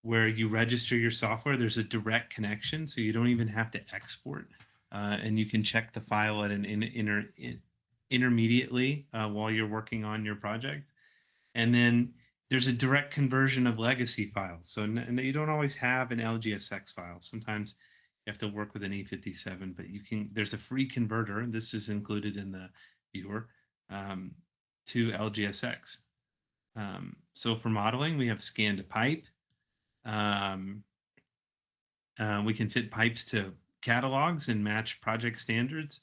where you register your software, there's a direct connection, so you don't even have to export, and you can check the file at an intermediately while you're working on your project. And then there's a direct conversion of legacy files. So you don't always have an LGSX file. Sometimes you have to work with an E57, but you can. There's a free converter. This is included in the viewer to LGSX. So for modeling, we have scan to pipe. We can fit pipes to catalogs and match project standards.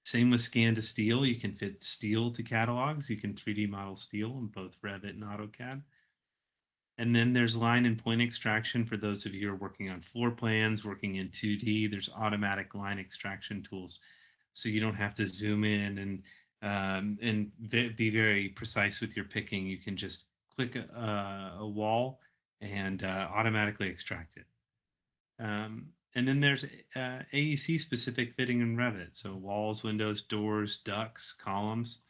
Same with scan to steel. You can fit steel to catalogs. You can 3D model steel in both Revit and AutoCAD. And then there's line and point extraction for those of you who are working on floor plans, working in 2D. There's automatic line extraction tools, so you don't have to zoom in and be very precise with your picking. You can just click a wall and automatically extract it. And then there's AEC specific fitting in Revit. So walls, windows, doors, ducts, columns,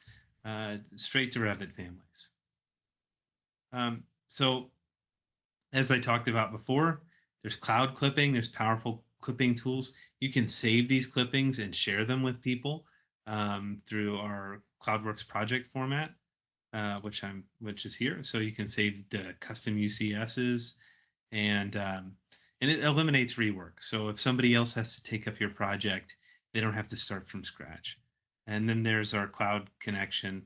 straight to Revit families. So as I talked about before, there's cloud clipping, there's powerful clipping tools. You can save these clippings and share them with people through our CloudWorks project format, which is here. So you can save the custom UCSs, and it eliminates rework. So if somebody else has to take up your project, they don't have to start from scratch. And then there's our cloud connection,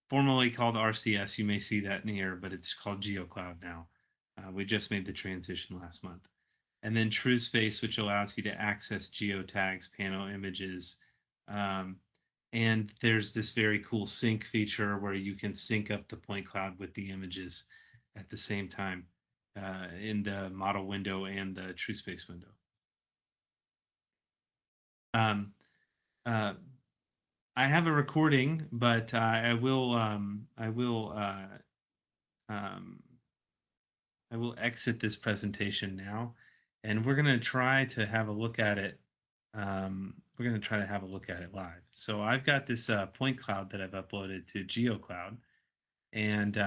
formerly called RCS. You may see that in here, but it's called GeoCloud now. We just made the transition last month. And then TrueSpace, which allows you to access geotags, panel images. And there's this very cool sync feature where you can sync up the point cloud with the images at the same time in the model window and the TrueSpace window. I have a recording, but I will exit this presentation now, and we're going to try to have a look at it. We're going to try to have a look at it live. So I've got this point cloud that I've uploaded to GeoCloud, and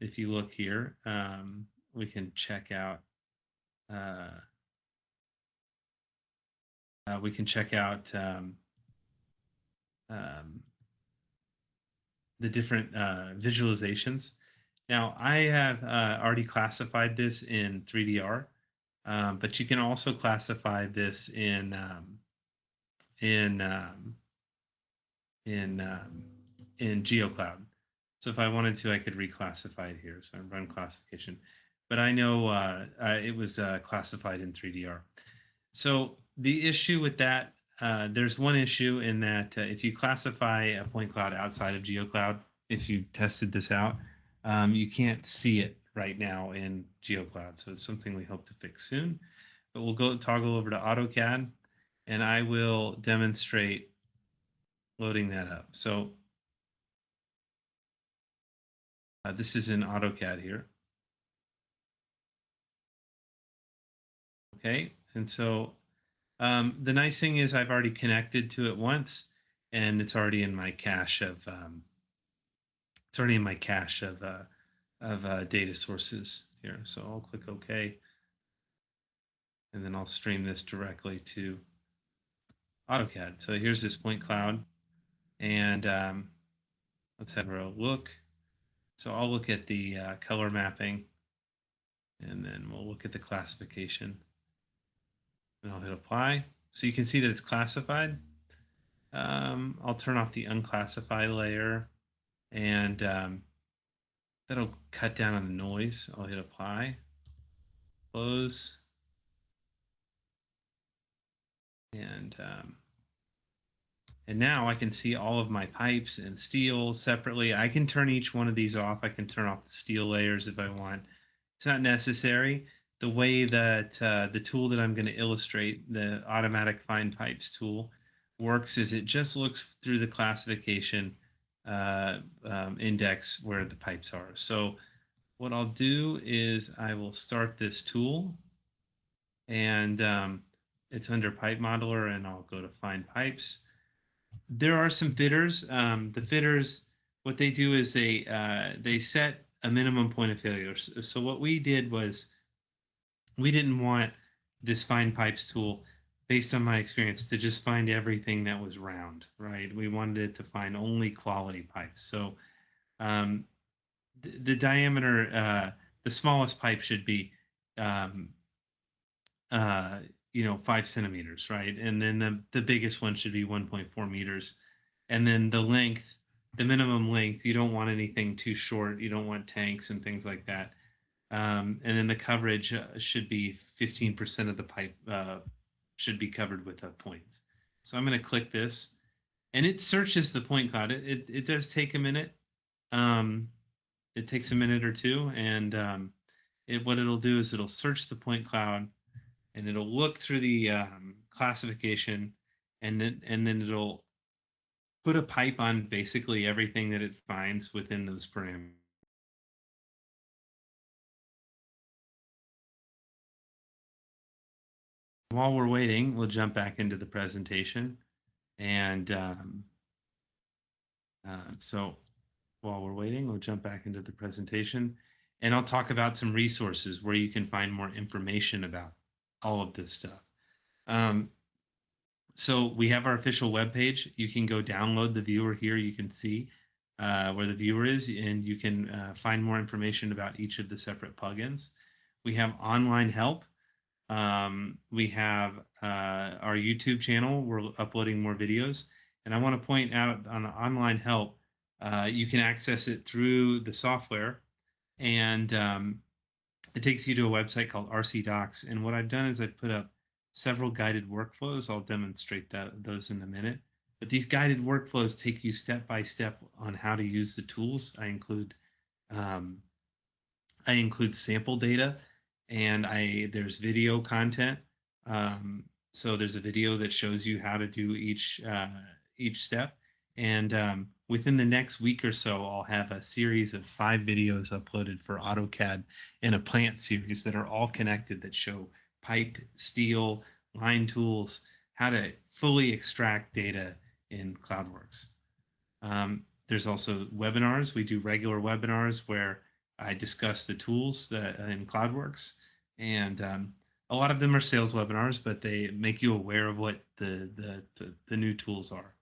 if you look here, we can check out. We can check out the different visualizations. Now, I have already classified this in 3DR, but you can also classify this in GeoCloud. So if I wanted to, I could reclassify it here. So I run classification, but I know it was classified in 3DR. So the issue with that, there's one issue in that if you classify a point cloud outside of GeoCloud, if you tested this out, you can't see it right now in GeoCloud. So it's something we hope to fix soon. But we'll go toggle over to AutoCAD, and I will demonstrate loading that up. So this is in AutoCAD here. Okay, and so the nice thing is I've already connected to it once, and it's already in my cache of data sources here. So I'll click OK, and then I'll stream this directly to AutoCAD. So here's this point cloud, and let's have a look. So I'll look at the color mapping, and then we'll look at the classification. And I'll hit apply. So you can see that it's classified. I'll turn off the unclassified layer, and that'll cut down on the noise. I'll hit apply, close, and now I can see all of my pipes and steel separately. I can turn each one of these off. I can turn off the steel layers if I want. It's not necessary. The way that the tool that I'm going to illustrate, the automatic find pipes tool, works is it just looks through the classification index where the pipes are. So what I'll do is I will start this tool, and it's under pipe modeler, and I'll go to find pipes. There are some fitters. The fitters, what they do is they set a minimum point of failure. So what we did was we didn't want this find pipes tool, based on my experience, to just find everything that was round, right? We wanted it to find only quality pipes. So the diameter, the smallest pipe should be, 5 centimeters, right? And then the biggest one should be 1.4 meters. And then the length, the minimum length, you don't want anything too short. You don't want tanks and things like that. And then the coverage should be 15% of the pipe should be covered with points. So I'm going to click this, and it searches the point cloud. It does take a minute. It takes a minute or two, and what it'll do is it'll search the point cloud, and it'll look through the classification, and then it'll put a pipe on basically everything that it finds within those parameters. While we're waiting, we'll jump back into the presentation. And so while we're waiting, we'll jump back into the presentation, and I'll talk about some resources where you can find more information about all of this stuff. So we have our official webpage. You can go download the viewer here. You can see where the viewer is, and you can find more information about each of the separate plugins. We have online help. We have our YouTube channel. We're uploading more videos. And I want to point out on the online help, you can access it through the software, and it takes you to a website called RC Docs. And what I've done is I've put up several guided workflows. I'll demonstrate those in a minute. But these guided workflows take you step by step on how to use the tools. I include sample data, and there's video content. So there's a video that shows you how to do each step. And within the next week or so, I'll have a series of 5 videos uploaded for AutoCAD and a plant series that are all connected, that show pipe, steel, line tools, how to fully extract data in CloudWorks. There's also webinars. We do regular webinars where I discuss the tools that in CloudWorks, and a lot of them are sales webinars, but they make you aware of what the new tools are.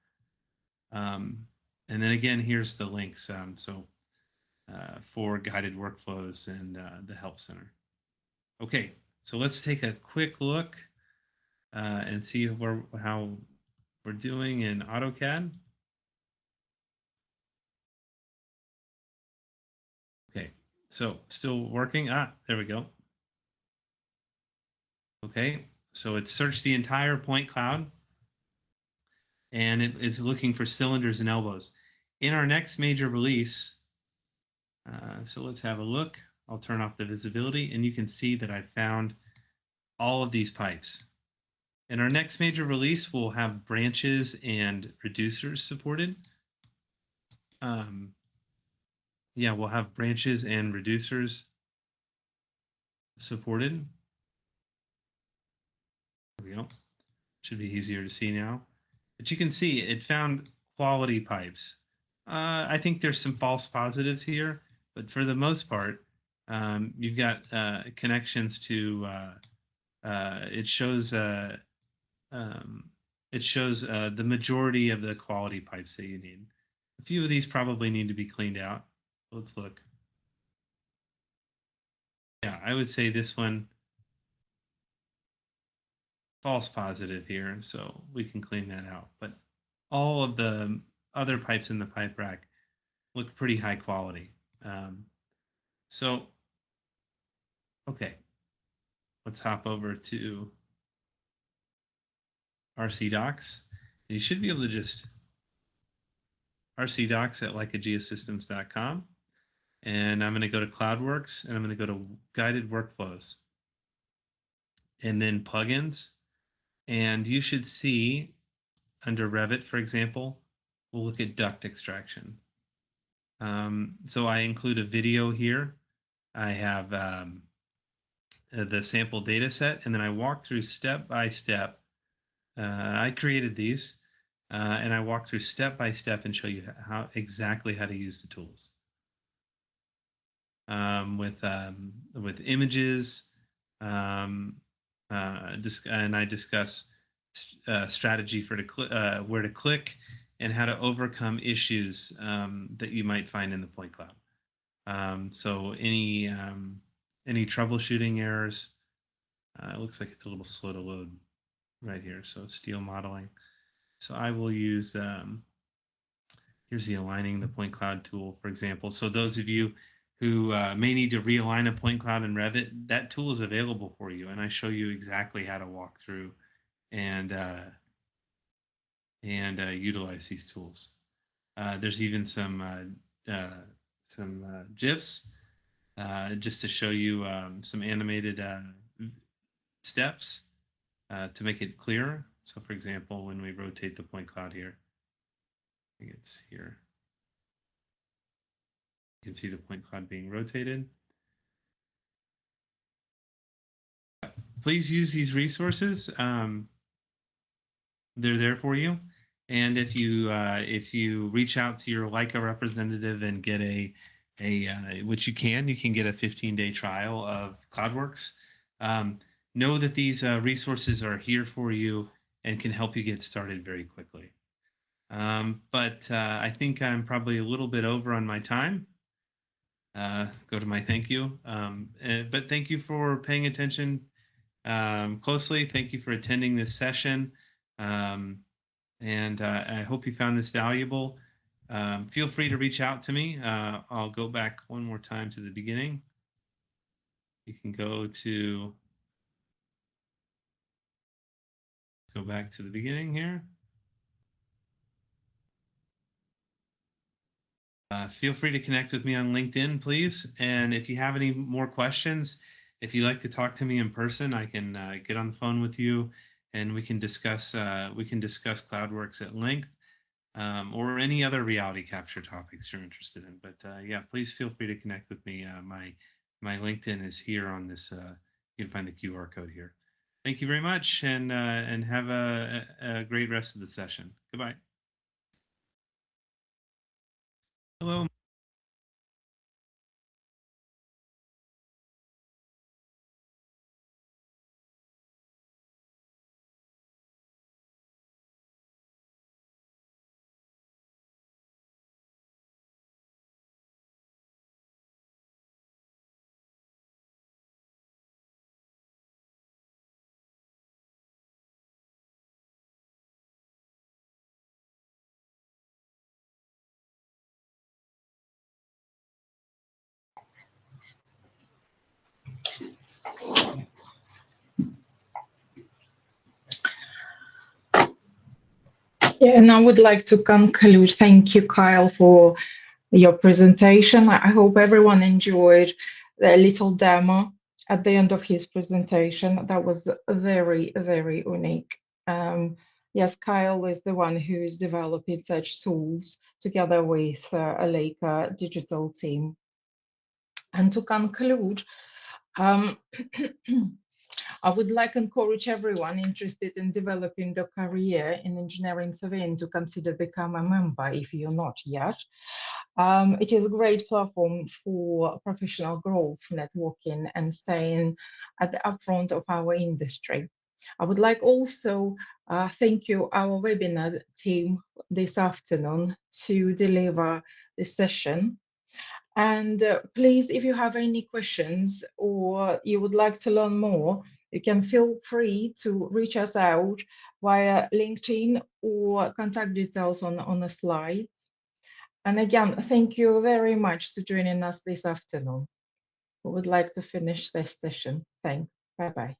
And then again, here's the links for guided workflows and the Help Center. Okay, so let's take a quick look and see how we're doing in AutoCAD. Okay, so still working. There we go. Okay, so it searched the entire point cloud, and it's looking for cylinders and elbows. In our next major release, so let's have a look. I'll turn off the visibility, and you can see that I found all of these pipes. In our next major release, we'll have branches and reducers supported. Yeah, we'll have branches and reducers supported. There we go. Should be easier to see now. But you can see it found quality pipes. I think there's some false positives here, but for the most part, you've got connections to. It shows the majority of the quality pipes that you need. A few of these probably need to be cleaned out. Let's look. Yeah, I would say this one, false positive here, so we can clean that out. But all of the other pipes in the pipe rack look pretty high quality. So, okay, let's hop over to RC Docs. You should be able to just RC Docs at leicageosystems.com. And I'm going to go to CloudWorks, and I'm going to go to Guided Workflows, and then Plugins. And you should see under Revit, for example, we'll look at duct extraction. So I include a video here. I have the sample data set, and then I walk through step by step. I created these, and I walk through step by step and show you exactly how to use the tools. With images, and I discuss strategy for where to click and how to overcome issues that you might find in the point cloud. So any troubleshooting errors. It looks like it's a little slow to load right here. So steel modeling. So I will use here's the aligning the point cloud tool, for example. So those of you who may need to realign a point cloud in Revit, that tool is available for you, and I show you exactly how to walk through and utilize these tools. There's even some GIFs just to show you some animated steps to make it clearer. So, for example, when we rotate the point cloud here, I think it's here. You can see the point cloud being rotated. Please use these resources. They're there for you. And if you reach out to your Leica representative and get which you can get a 15-day trial of CloudWorks. Know that these resources are here for you and can help you get started very quickly. But I think I'm probably a little bit over on my time. Go to my thank you. But thank you for paying attention closely. Thank you for attending this session. And I hope you found this valuable. Feel free to reach out to me. I'll go back one more time to the beginning. You can go back to the beginning here. Feel free to connect with me on LinkedIn, please. And if you have any more questions, if you'd like to talk to me in person, I can get on the phone with you, and we can discuss CloudWorks at length, or any other reality capture topics you're interested in. But yeah, please feel free to connect with me. My LinkedIn is here on this. You can find the QR code here. Thank you very much, and have a great rest of the session. Goodbye. Hello. Yeah, and I would like to conclude. Thank you, Kyle, for your presentation. I hope everyone enjoyed the little demo at the end of his presentation. That was very, very unique. Yes, Kyle is the one who is developing such tools together with a Leica digital team. And to conclude, I would like to encourage everyone interested in developing their career in engineering surveying to consider become a member if you're not yet. It is a great platform for professional growth, networking, and staying at the upfront of our industry. I would like also thank you our webinar team this afternoon to deliver this session. And please, if you have any questions or you would like to learn more, you can feel free to reach us out via LinkedIn or contact details on the slides. And again, thank you very much for joining us this afternoon. who would like to finish this session. Thanks. Bye-bye.